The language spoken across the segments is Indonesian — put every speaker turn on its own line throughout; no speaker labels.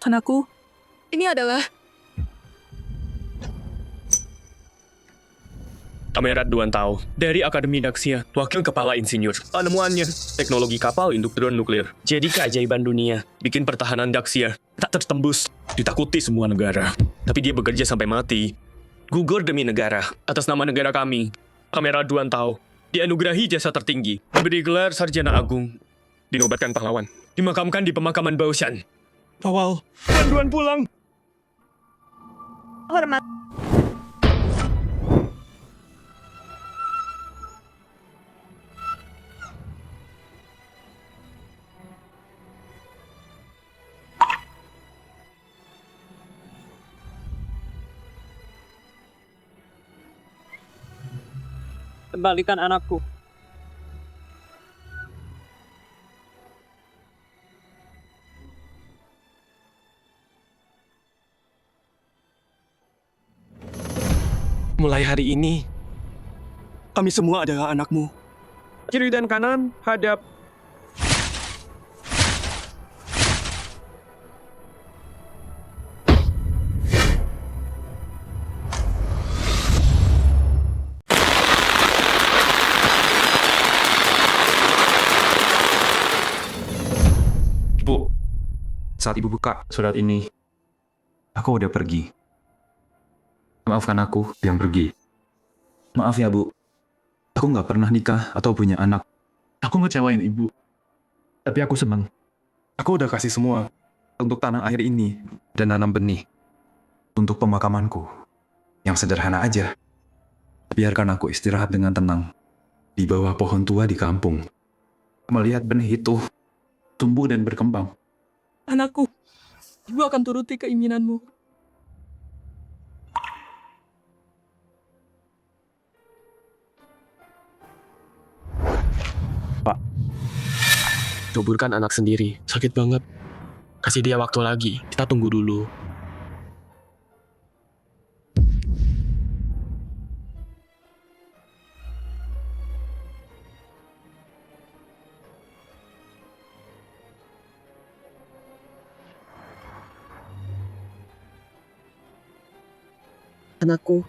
Anakku,
Ini adalah
Amerat Duantao, dari Akademi Daxia, wakil kepala insinyur. Penemuannya, teknologi kapal induk drone nuklir. Jadi keajaiban dunia, bikin pertahanan Daxia tak tertembus, ditakuti semua negara. Tapi dia bekerja sampai mati. Gugur demi negara, atas nama negara kami. Amerat Duantao, dianugerahi jasa tertinggi, diberi gelar Sarjana Agung, dinobatkan pahlawan, dimakamkan di pemakaman Baoshan.
Pawal.
Panduan pulang!
hormat.
Kembalikan anakku.
Mulai hari ini, kami semua adalah anakmu.
Kiri dan kanan, hadap.
Bu, saat ibu buka surat ini, aku udah pergi. Maafkan aku yang pergi. Maaf ya, Bu. Aku nggak pernah nikah atau punya anak. Aku ngecewain ibu. Tapi aku senang. Aku udah kasih semua untuk tanah air ini dan nanam benih. Untuk pemakamanku yang sederhana aja. Biarkan aku istirahat dengan tenang di bawah pohon tua di kampung. Melihat benih itu tumbuh dan berkembang.
Anakku, ibu akan turuti keinginanmu.
Suburkan anak sendiri, sakit banget. Kasih dia waktu lagi, kita tunggu dulu.
Anakku,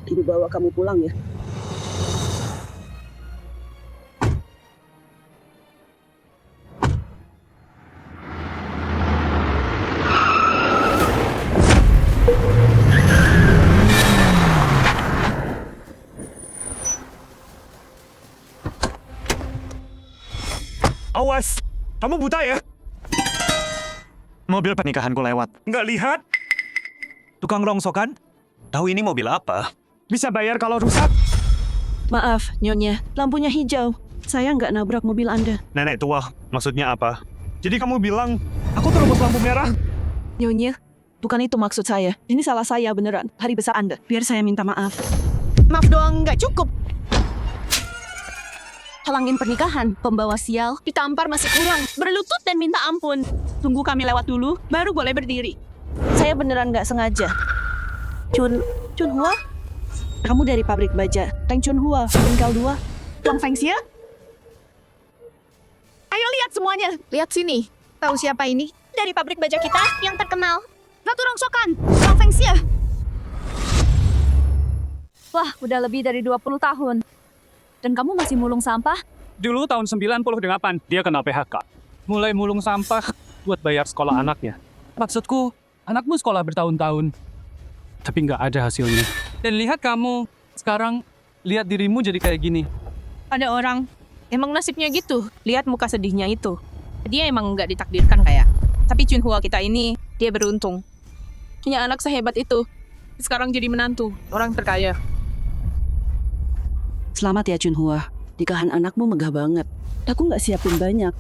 ibu bawa kamu pulang ya.
Awas! Kamu buta ya?
Mobil pernikahanku lewat.
Nggak lihat?
Tukang rongsokan? Tahu ini mobil apa?
Bisa bayar kalau rusak?
Maaf, Nyonya, lampunya hijau. Saya nggak nabrak mobil Anda.
Nenek tua, maksudnya apa?
Jadi kamu bilang, aku terobos lampu merah?
Nyonya, bukan itu maksud saya. Ini salah saya beneran. Hari besar Anda. Biar saya minta maaf.
Maaf doang nggak cukup.
Halangin pernikahan, pembawa sial.
Ditampar masih kurang. Berlutut dan minta ampun. Tunggu kami lewat dulu, baru boleh berdiri.
Saya beneran nggak sengaja. Chunhua? Kamu dari pabrik baja. Teng Chunhua, tinggal 2.
Wang Fengxia? Ayo lihat semuanya. Lihat sini. Tahu siapa ini? Dari pabrik baja kita yang terkenal. Ratu Rongsokan, Wang Fengxia.
Wah, udah lebih dari 20 tahun. Dan kamu masih mulung sampah?
Dulu tahun 98, dia kena PHK. Mulai mulung sampah buat bayar sekolah anaknya. Maksudku, anakmu sekolah bertahun-tahun. Tapi nggak ada hasilnya. Dan lihat kamu, sekarang lihat dirimu jadi kayak gini.
Ada orang, emang nasibnya gitu. Lihat muka sedihnya itu. Dia emang nggak ditakdirkan kayak. Tapi Chunhua kita ini, dia beruntung. Punya anak sehebat itu. Sekarang jadi menantu, orang terkaya.
Selamat ya Chunhua. Nikahan anakmu megah banget. Aku nggak siapin banyak.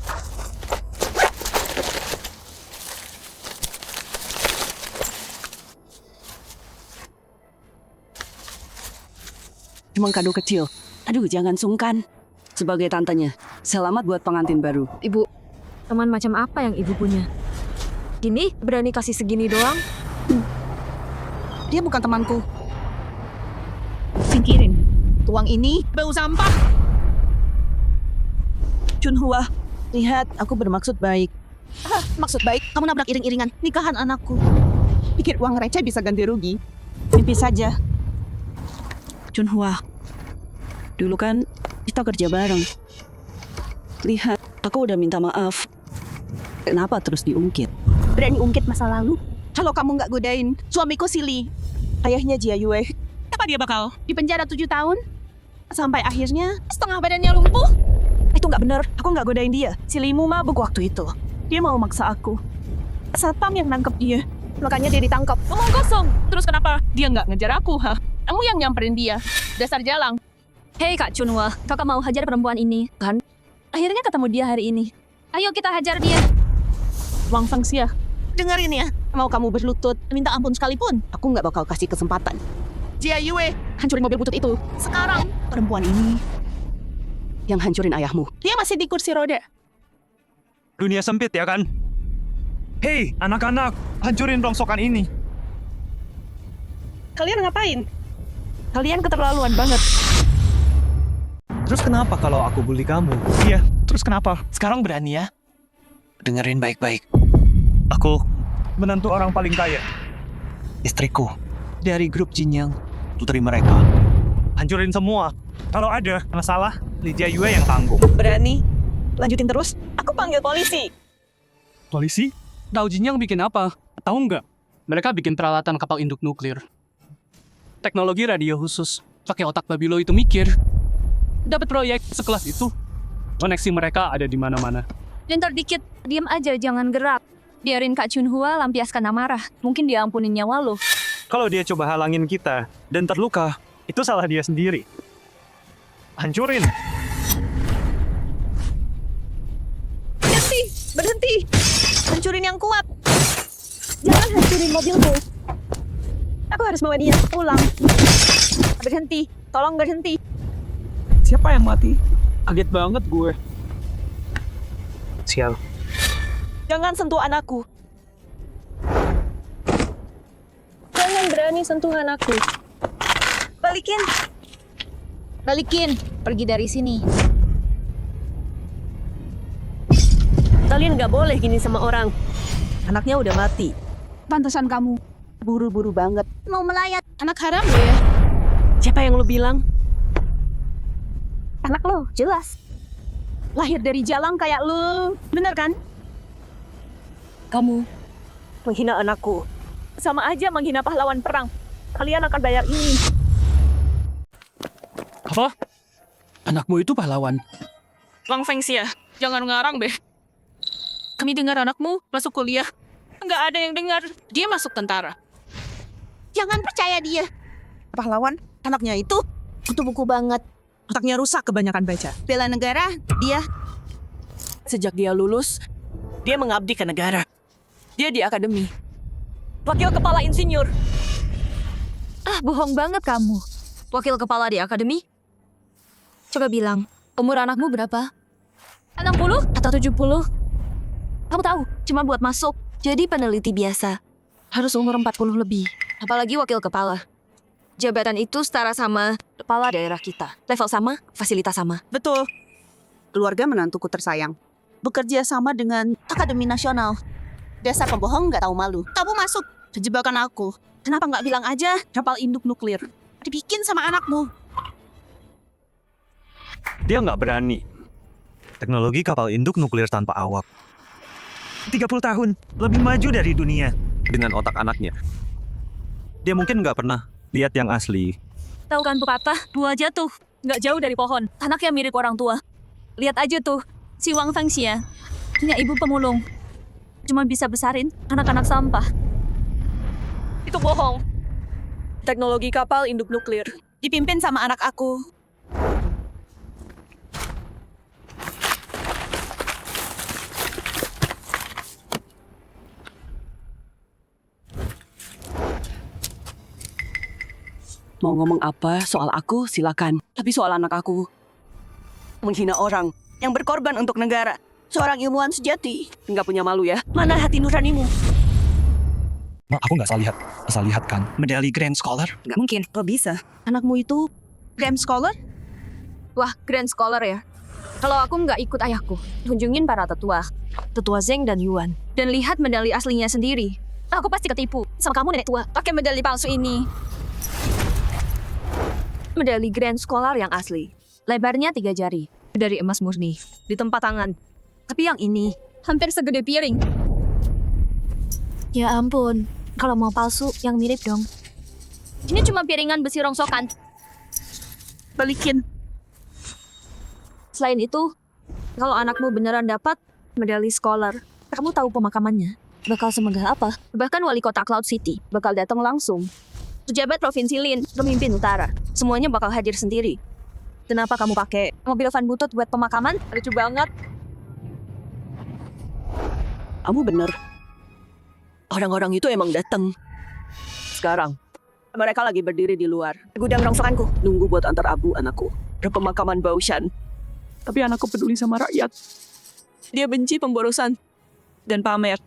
Cuma kado kecil. Aduh, jangan sungkan. Sebagai tantenya, selamat buat pengantin baru.
Ibu, teman macam apa yang ibu punya? Gini, berani kasih segini doang?
Dia bukan temanku.
Singkirin. Tuang ini bau sampah.
Chunhua, lihat, aku bermaksud baik. Maksud baik, kamu nabrak iring-iringan nikahan anakku.
Pikir uang receh bisa ganti rugi.
Mimpi saja. Chunhua, dulu kan kita kerja bareng. Lihat, aku udah minta maaf. Kenapa terus diungkit? Berani ungkit masa lalu?
Kalau kamu nggak godain suamiku Sili,
Ayahnya Jia Yue,
apa dia bakal di penjara 7 tahun? Sampai akhirnya setengah badannya lumpuh.
itu nggak benar. Aku nggak godain dia. Si Limu mabuk waktu itu. Dia mau maksa aku.
Satpam yang nangkep dia. Makanya dia ditangkap. Ngomong kosong. Terus kenapa dia nggak ngejar aku, ha? Kamu yang nyamperin dia. Dasar jalang.
Hei Kak Chunhua, kakak mau hajar perempuan ini, kan? Akhirnya ketemu dia hari ini. Ayo kita hajar dia.
Wang Fengxia,
Dengerin ya. Mau kamu berlutut, minta ampun sekalipun, aku nggak bakal kasih kesempatan.
Jia Yue, hancurin mobil butut itu. Sekarang,
Perempuan ini yang hancurin ayahmu.
dia masih di kursi roda.
Dunia sempit ya kan? Hei, anak-anak, hancurin rongsokan ini.
Kalian ngapain? Kalian keterlaluan banget.
Terus kenapa kalau aku bully kamu? Iya, terus kenapa? Sekarang berani ya? Dengerin baik-baik. Aku menantu orang paling kaya. Istriku dari grup Jinyang putri mereka. Hancurin semua. Kalau ada masalah, Jia Yue yang tanggung.
Berani? Lanjutin terus. Aku panggil polisi.
Polisi?
Tahu Jinyang bikin apa? Tahu nggak? Mereka bikin peralatan kapal induk nuklir. Teknologi radio khusus. Pakai otak Babilo itu mikir. Dapat proyek sekelas itu. Koneksi mereka ada di mana-mana.
Gentar dikit, diam aja, jangan gerak. Biarin Kak Chunhua lampiaskan amarah. Mungkin dia ampunin nyawa lo.
Kalau dia coba halangin kita dan terluka, itu salah dia sendiri. Hancurin.
Berhenti! Berhenti! Hancurin yang kuat. Jangan hancurin mobilku. Aku harus bawa dia pulang. Berhenti. Tolong berhenti.
Siapa yang mati? Kaget banget gue. Sial.
Jangan sentuh anakku. Jangan berani sentuh anakku. Balikin.
Balikin, pergi dari sini.
Kalian nggak boleh gini sama orang. Anaknya udah mati.
Pantesan kamu
Buru-buru banget.
mau melayat. Anak haram lo ya.
Siapa yang lu bilang?
Anak lo, jelas.
Lahir dari jalang kayak lu. Bener kan?
Kamu menghina anakku. Sama aja menghina pahlawan perang. Kalian akan bayar ini.
Apa? Anakmu itu pahlawan.
Wang Fengxia, jangan ngarang, Beh. Kami dengar anakmu masuk kuliah. Nggak ada yang dengar. Dia masuk tentara. Jangan percaya dia.
Pahlawan, anaknya itu kutu buku banget.
Otaknya rusak kebanyakan baca. Bela negara, dia.
Sejak dia lulus, dia mengabdi ke negara. Dia di akademi. Wakil kepala insinyur.
Ah, bohong banget kamu. Wakil kepala di akademi? Coba bilang, umur anakmu berapa? 60 atau 70? Kamu tahu, cuma buat masuk. Jadi peneliti biasa. Harus umur 40 lebih. Apalagi wakil kepala. Jabatan itu setara sama kepala daerah kita. Level sama, fasilitas sama.
Betul. Keluarga menantuku tersayang. Bekerja sama dengan Akademi Nasional. Dasar pembohong nggak tahu malu.
Kamu masuk ke jebakan aku.
Kenapa nggak bilang aja kapal induk nuklir?
Dibikin sama anakmu.
Dia nggak berani. Teknologi kapal induk nuklir tanpa awak. 30 tahun, lebih maju dari dunia. Dengan otak anaknya. Dia mungkin nggak pernah lihat yang asli.
Tahu kan pepatah, buah jatuh. Nggak jauh dari pohon. Anaknya mirip orang tua. Lihat aja tuh, si Wang Fengxia. Punya ibu pemulung. Cuma bisa besarin anak-anak sampah.
Itu bohong. Teknologi kapal induk nuklir
Dipimpin sama anak aku.
Mau ngomong apa soal aku, silakan. Tapi soal anak aku, menghina orang yang berkorban untuk negara. Seorang ilmuwan sejati. Nggak punya malu ya? Mana hati nuranimu?
Aku nggak asal lihat kan. Medali Grand Scholar.
Nggak mungkin. Kok bisa? Anakmu itu
Grand Scholar?
Wah, Grand Scholar ya. Kalau aku nggak ikut ayahku, kunjungin para tetua Zeng dan Yuan, dan lihat medali aslinya sendiri. Aku pasti ketipu sama kamu nenek tua pakai medali palsu ini. Medali Grand Scholar yang asli, lebarnya 3 jari, dari emas murni, di tempat tangan. Tapi yang ini hampir segede piring. Ya ampun, kalau mau palsu yang mirip dong. Ini cuma piringan besi rongsokan.
Balikin.
Selain itu, kalau anakmu beneran dapat medali scholar, kamu tahu pemakamannya bakal semegah apa? Bahkan wali kota Cloud City bakal datang langsung. Pejabat Provinsi Lin, pemimpin utara, semuanya bakal hadir sendiri. Kenapa kamu pakai mobil van butut buat pemakaman? Lucu banget.
Kamu bener. Orang-orang itu emang datang. Sekarang, mereka lagi berdiri di luar gudang rongsokanku, nunggu buat antar abu anakku ke pemakaman Baoshan. Tapi anakku peduli sama rakyat. Dia benci pemborosan dan pamer.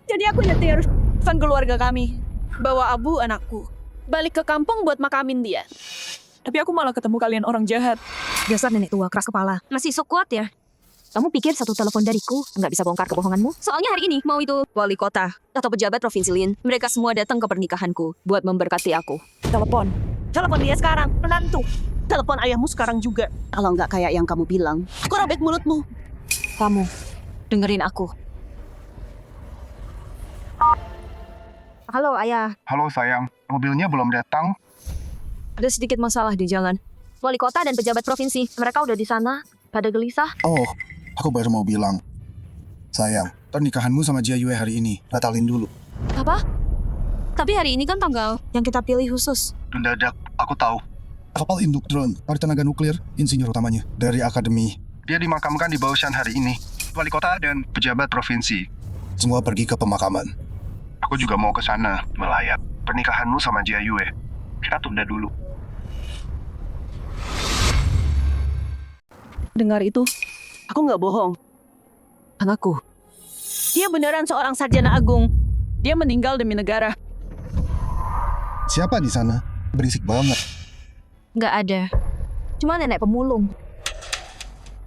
Jadi aku nyetir van keluarga kami, bawa abu anakku, balik ke kampung buat makamin dia. Tapi aku malah ketemu kalian orang jahat.
Dasar nenek tua keras kepala. Masih sok kuat ya? Kamu pikir satu telepon dariku nggak bisa bongkar kebohonganmu? Soalnya hari ini, mau itu wali kota atau pejabat Provinsi Lin, mereka semua datang ke pernikahanku buat memberkati aku.
Telepon dia sekarang, menantu. Telepon ayahmu sekarang juga. Kalau nggak kayak yang kamu bilang, aku robek mulutmu.
Kamu, dengerin aku. Halo ayah,
Halo sayang, mobilnya belum datang.
ada sedikit masalah di jalan. Wali kota dan pejabat provinsi, mereka udah di sana, pada gelisah.
Oh, aku baru mau bilang. Sayang, pernikahanmu sama Jia Yue hari ini, batalin dulu.
Apa? Tapi hari ini kan tanggal yang kita pilih khusus.
Mendadak, aku tahu. Kapal induk drone, tenaga nuklir, insinyur utamanya, dari akademi. Dia dimakamkan di Baoshan hari ini. Wali kota dan pejabat provinsi. Semua pergi ke pemakaman. Aku juga mau ke sana, melayat. Pernikahanmu sama Jia Yue, kita tunda dulu.
Dengar itu, aku nggak bohong. Anakku, dia beneran seorang sarjana agung. Dia meninggal demi negara.
Siapa di sana? Berisik banget.
Nggak ada. Cuma nenek pemulung.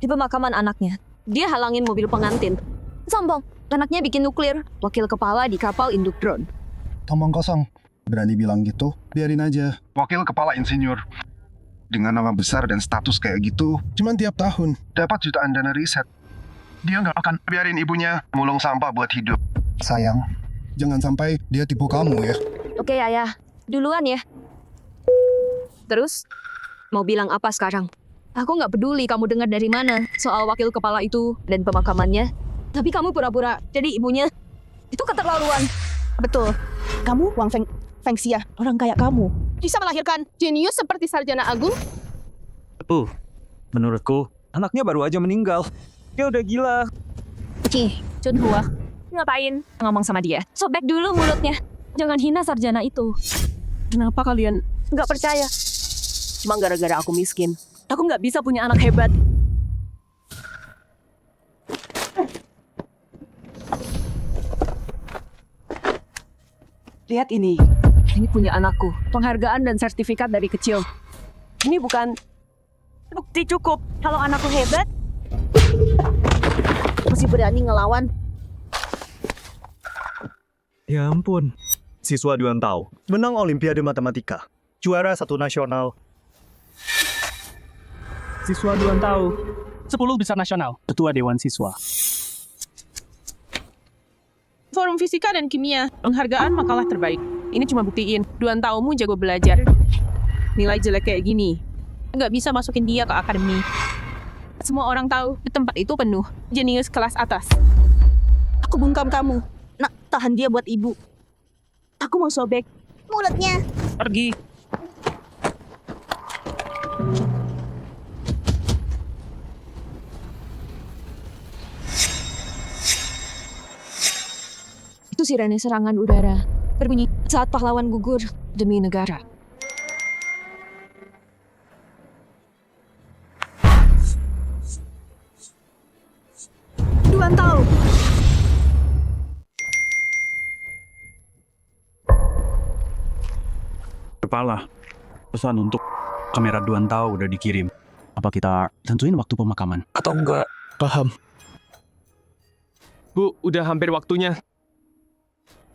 Di pemakaman anaknya, dia halangin mobil pengantin. Sombong, anaknya bikin nuklir, wakil kepala di kapal induk drone.
Omong kosong. Berani bilang gitu, biarin aja. Wakil kepala insinyur. Dengan nama besar dan status kayak gitu, cuman tiap tahun dapat jutaan dana riset. Dia nggak akan biarin ibunya mulung sampah buat hidup. Sayang, jangan sampai dia tipu kamu ya.
Oke ayah, duluan ya. Terus, mau bilang apa sekarang? Aku nggak peduli kamu dengar dari mana soal wakil kepala itu dan pemakamannya. Tapi kamu pura-pura jadi ibunya. Itu keterlaluan.
Betul. Kamu Wang Fengxia, orang kayak kamu, bisa melahirkan jenius seperti sarjana agung?
Menurutku, anaknya baru aja meninggal. Dia udah gila.
Chunhua, ngapain ngomong sama dia? Sobek dulu mulutnya. Jangan hina sarjana itu.
Kenapa kalian nggak percaya? Cuma gara-gara aku miskin. Aku nggak bisa punya anak hebat. Lihat ini. Ini punya anakku. Penghargaan dan sertifikat dari kecil. Ini bukan bukti cukup. Kalau anakku hebat, masih berani ngelawan.
Ya ampun. Siswa Duan Tao, menang Olimpiade Matematika. Juara 1 nasional.
Siswa Duan Tao, 10 besar nasional, ketua Dewan Siswa.
Forum Fisika dan Kimia, penghargaan makalah terbaik. Ini cuma buktiin, Duan Taomu jago belajar. Nilai jelek kayak gini, nggak bisa masukin dia ke akademi. Semua orang tahu, di tempat itu penuh jenius kelas atas. Aku bungkam kamu. Nak, tahan dia buat ibu. Aku mau sobek mulutnya.
Pergi.
Itu sirene serangan udara. Berbunyi saat pahlawan gugur demi negara.
Duan Tao.
Kepala, pesan untuk kamera Duan Tao udah dikirim. Apa kita tentuin waktu pemakaman?
Atau enggak? Paham.
Bu, udah hampir waktunya.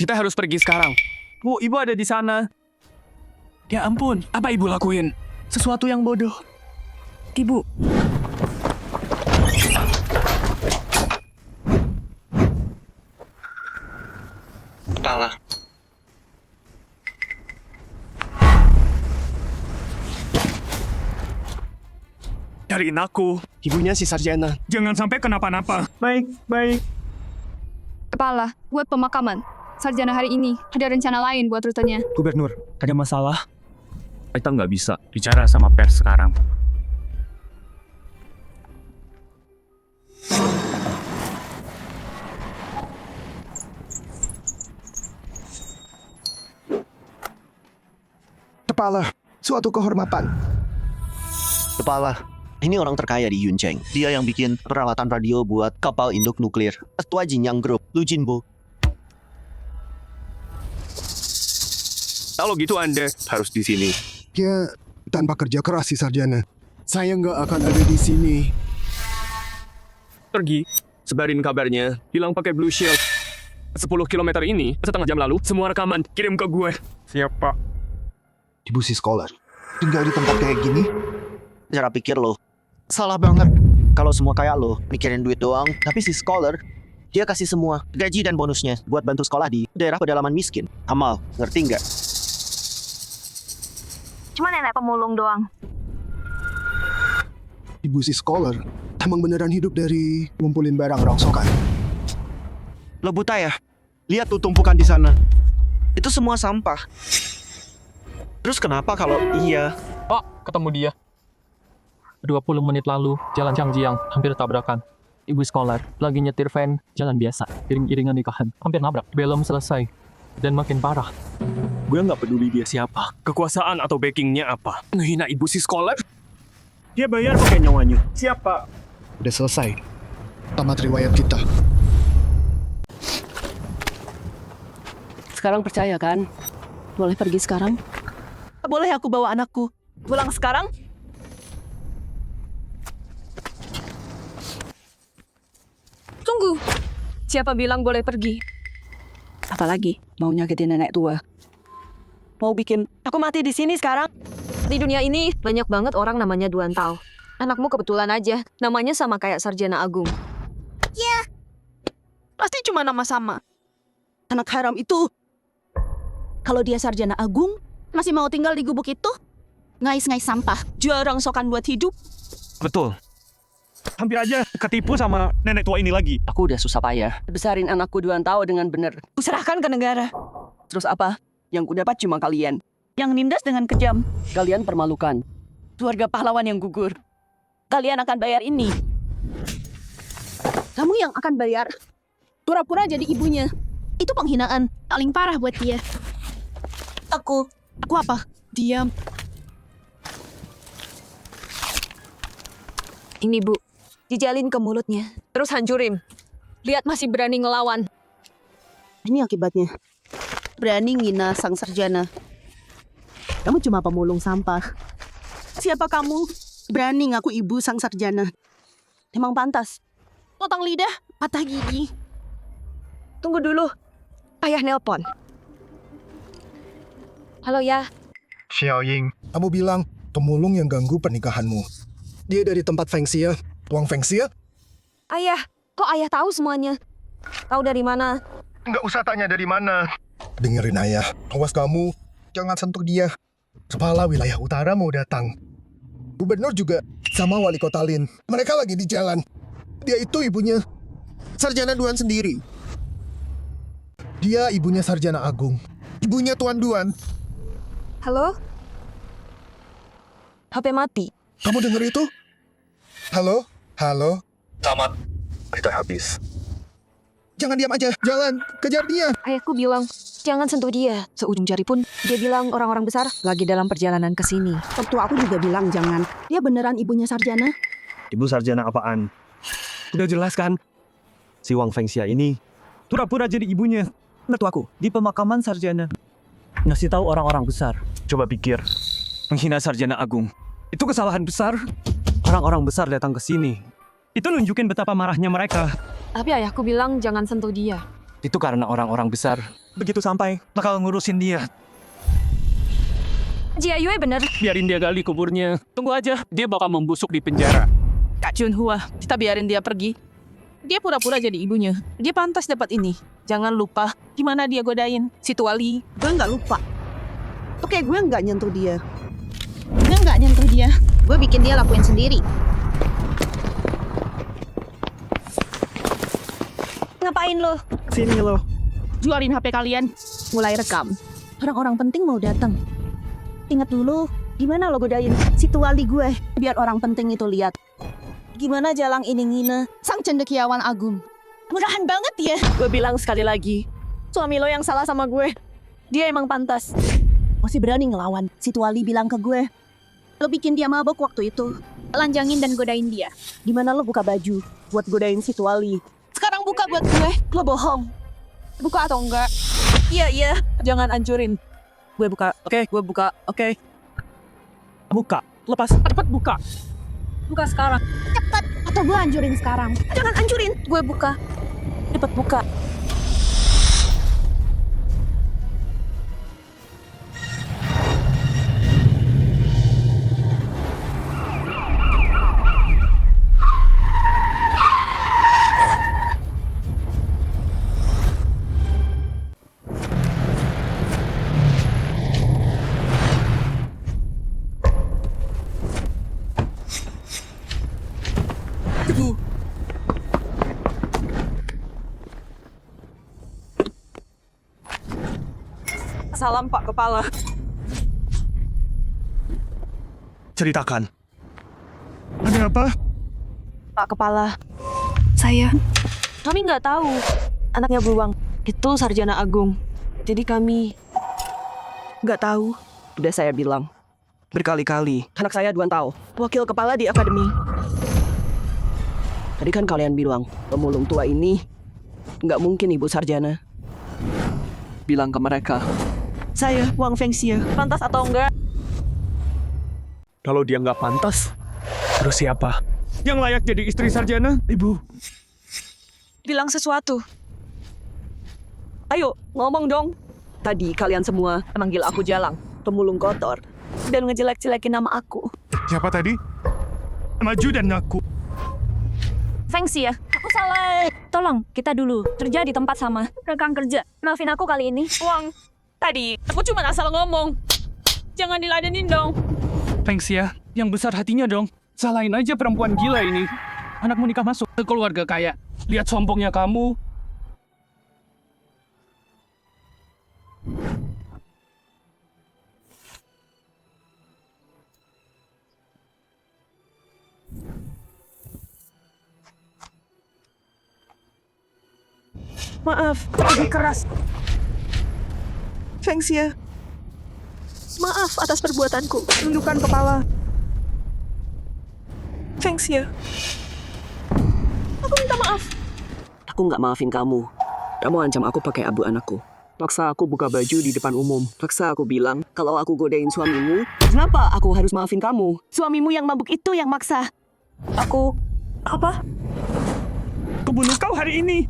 Kita harus pergi sekarang.
Bu, ibu ada di sana.
Ya ampun, apa ibu lakuin?
Sesuatu yang bodoh.
Ibu,
Kepala.
Cariin aku.
Ibunya si Sarjana.
Jangan sampai kenapa-napa. Baik, baik.
Kepala, buat pemakaman. Sarjana hari ini ada rencana lain buat rutenya.
Gubernur, ada masalah?
Kita nggak bisa bicara sama pers sekarang.
Kepala, suatu kehormatan.
Kepala, ini orang terkaya di Yuncheng. Dia yang bikin peralatan radio buat kapal induk nuklir. Ketua Jinyang Group, Lu Jinbo.
Kalau gitu Anda harus di sini.
Dia tanpa kerja keras si Sarjana. Saya nggak akan ada di sini.
Pergi, sebarin kabarnya. Bilang pakai Blue Shield. 10 km ini, setengah jam lalu, semua rekaman kirim ke gue.
Siap, Pak.
Ibu si Scholar. Tinggal di tempat kayak gini.
Cara pikir lo salah banget. Kalau semua kayak lo mikirin duit doang, tapi si Scholar dia kasih semua gaji dan bonusnya buat bantu sekolah di daerah pedalaman miskin. Amal, ngerti nggak?
Cuma nenek pemulung doang.
Ibu si Scholar emang beneran hidup dari ngumpulin barang rongsokan.
Lo buta ya? Lihat tuh tumpukan di sana. Itu semua sampah. Terus kenapa kalau iya?
Pak, ketemu dia. 20 menit lalu, jalan Changjiang, hampir tabrakan. Ibu sekolah lagi nyetir van, jalan biasa. Iring-iringan nikahan, hampir nabrak. Belum selesai. Dan makin parah.
Gue nggak peduli dia siapa.
Kekuasaan atau backingnya apa? Ngehina ibu si Scholar?
Dia bayar pakai nyawanya. Siap, Pak.
Udah selesai. Tamat riwayat kita.
sekarang percaya kan? Boleh pergi sekarang?
Boleh aku bawa anakku pulang sekarang? Tunggu. Siapa bilang boleh pergi?
Apalagi mau nyakitin nenek tua. Mau bikin
Aku mati di sini sekarang.
Di dunia ini banyak banget orang namanya Duan Tao. Anakmu kebetulan aja, namanya sama kayak Sarjana Agung.
Pasti cuma nama sama.
anak haram itu. Kalau dia sarjana agung, masih mau tinggal di gubuk itu? Ngais-ngais sampah, jual rongsokan buat hidup.
Betul. Hampir aja ketipu sama nenek tua ini lagi.
Aku udah susah payah besarin anakku 2 tahun dengan benar.
Kuserahkan ke negara.
Terus apa? Yang ku dapat cuma kalian. Yang nindas dengan kejam. Kalian permalukan. Keluarga pahlawan yang gugur. Kalian akan bayar ini.
Kamu yang akan bayar. Pura-pura jadi ibunya. Itu penghinaan. Paling parah buat dia.
Aku apa? Diam.
Ini Bu, dijalin ke mulutnya. Terus hancurin. Lihat masih berani ngelawan.
Ini akibatnya. Berani ngina sang sarjana. Kamu cuma pemulung sampah. Siapa kamu? Berani ngaku ibu sang sarjana. Emang pantas.
Potong lidah, patah gigi.
Tunggu dulu. Ayah nelpon. Halo ya.
Xiaoying, kamu bilang pemulung yang ganggu pernikahanmu. Dia dari tempat Fengxia, tuang Fengxia?
Ayah, kok ayah tahu semuanya? Tahu dari mana?
Nggak usah tanya dari mana. Dengerin ayah, awas kamu, jangan sentuh dia. Kepala wilayah utara mau datang. Gubernur juga sama wali kota Lin. Mereka lagi di jalan. Dia itu ibunya Sarjana Duan sendiri. Dia ibunya Sarjana Agung. Ibunya Tuan Duan.
Halo? HP mati.
Kamu denger itu? Halo? Halo?
Tamat. Kita habis.
Jangan diam aja. Jalan. Kejar dia.
Ayahku bilang, jangan sentuh dia. Seujung jari pun, dia bilang orang-orang besar lagi dalam perjalanan ke sini.
Waktu aku juga bilang jangan. Dia beneran ibunya sarjana?
Ibu sarjana apaan? Udah jelas kan? Si Wang Fengxia ini pura-pura jadi ibunya. Mertuaku di pemakaman sarjana. Ngasih tahu orang-orang besar. Coba pikir, menghina sarjana agung. Itu kesalahan besar. Orang-orang besar datang ke sini. Itu nunjukin betapa marahnya mereka.
Tapi ayahku bilang jangan sentuh dia.
Itu karena orang-orang besar. Begitu sampai, bakal ngurusin dia.
Jia Yue bener.
Biarin dia gali kuburnya. Tunggu aja, dia bakal membusuk di penjara.
Kak Junhua, kita biarin dia pergi. Dia pura-pura jadi ibunya. Dia pantas dapat ini. Jangan lupa gimana dia godain si Tuali.
Gue nggak lupa. Oke, gue nggak nyentuh dia.
Gue nggak nyentuh dia. Gue bikin dia lakuin sendiri.
Ngapain lo?
Sini lo.
Jualin HP kalian. Mulai rekam.
Orang-orang penting mau datang. Ingat dulu, gimana lo godain si Tuali gue biar orang penting itu lihat. Gimana jalang ini ngina sang cendekiawan agung. Murahan banget ya. Gue bilang sekali lagi, suami lo yang salah sama gue. Dia emang pantas. Masih berani ngelawan. Si Tuali bilang ke gue, lo bikin dia mabok waktu itu.
Lanjangin dan godain dia.
Gimana lo buka baju buat godain si Tuali?
Sekarang buka buat gue.
Lo bohong.
Buka atau enggak? Iya. Jangan ancurin.
Gue buka. Oke, gue buka. Oke. Buka. Lepas. Cepat buka.
Buka sekarang.
Cepat atau gue hancurin sekarang. Jangan hancurin.
Gue buka.
Cepet buka.
Salam Pak Kepala.
Ceritakan. Ada apa?
Pak Kepala, kami nggak tahu anaknya beruang itu sarjana agung. Jadi kami nggak tahu. Udah saya bilang berkali-kali. Anak saya 2 tahun, wakil kepala di akademi. Tadi kan kalian bilang pemulung tua ini nggak mungkin ibu sarjana. Bilang ke mereka, saya Wang Fengxia, pantas atau enggak?
Kalau dia nggak pantas, terus siapa? Yang layak jadi istri sarjana? Ibu.
Bilang sesuatu. Ayo, ngomong dong. Tadi kalian semua manggil aku Jalang, pemulung kotor, dan ngejelek-jelekin nama aku.
Siapa tadi? Maju dan ngaku.
Fengxi ya. Aku salah. Tolong, kita dulu. Kerja di tempat sama. Rekan kerja. Maafin aku kali ini.
Wang, tadi aku cuma asal ngomong. Jangan diladenin dong.
Fengxia, yang besar hatinya dong. Salahin aja perempuan gila ini. Anakmu nikah masuk ke keluarga kaya. Lihat sombongnya kamu.
Maaf, lebih keras. Fengxia, maaf atas perbuatanku. Tundukkan kepala. Fengxia, aku minta maaf. Aku nggak maafin kamu. Kamu ancam aku pakai abu anakku. Paksa aku buka baju di depan umum. Paksa aku bilang, kalau aku godain suamimu, kenapa aku harus maafin kamu? Suamimu yang mabuk itu yang maksa. Aku... apa?
Kubunuh kau hari ini.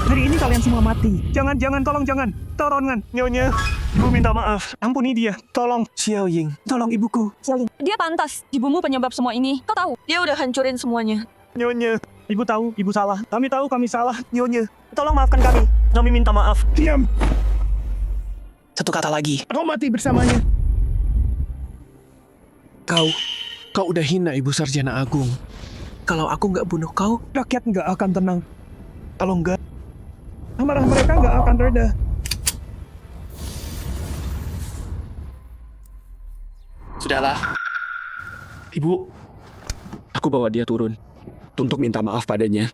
Hari ini kalian semua mati. Jangan, tolong jangan. Tolongan, Nyonya. Ibu minta maaf. Ampuni dia. Tolong, Xiao Ying. Tolong ibuku.
Dia pantas. Ibumu penyebab semua ini. Kau tahu?
Dia udah hancurin semuanya.
Nyonya. Ibu tahu, ibu salah. Kami tahu kami salah. Nyonya, tolong maafkan kami. Kami minta maaf. Diam.
Satu kata lagi.
Kau mati bersamanya.
Kau udah hina Ibu Sarjana Agung. Kalau aku nggak bunuh kau,
Rakyat nggak akan tenang. Kalau nggak, amarah mereka nggak akan reda.
sudahlah. Ibu, aku bawa dia turun untuk minta maaf padanya.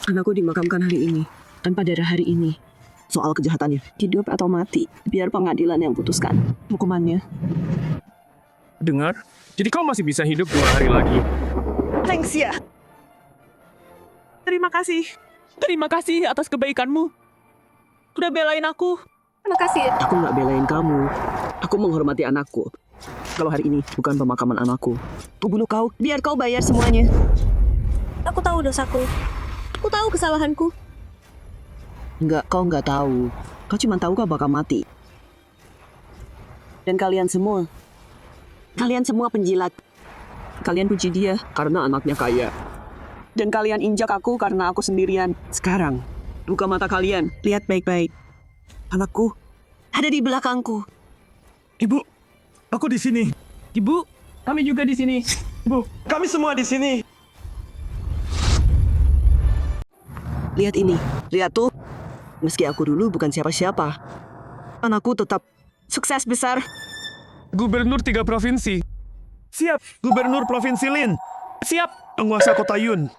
Anakku dimakamkan hari ini, tanpa darah hari ini. Soal kejahatannya, hidup atau mati, biar pengadilan yang putuskan hukumannya.
Dengar? Jadi kau masih bisa hidup 2 hari lagi.
Fengxia,
Terima kasih. Terima kasih atas kebaikanmu. Udah belain aku.
Terima kasih.
aku nggak belain kamu. Aku menghormati anakku. Kalau hari ini bukan pemakaman anakku, aku bunuh kau. Biar kau bayar semuanya.
Aku tahu dosaku. Aku tahu kesalahanku.
Enggak, kau enggak tahu. Kau cuma tahu kau bakal mati. Dan kalian semua penjilat. Kalian puji dia karena anaknya kaya. Dan kalian injak aku karena aku sendirian. Sekarang, buka mata kalian. Lihat baik-baik. Anakku ada di belakangku.
Ibu, aku di sini.
Ibu, kami juga di sini.
Ibu, kami semua di sini.
Lihat ini. Lihat tuh. Meski aku dulu bukan siapa-siapa, anakku tetap sukses besar.
Gubernur 3 provinsi. Siap, Gubernur Provinsi Lin. Siap, penguasa kota Yun.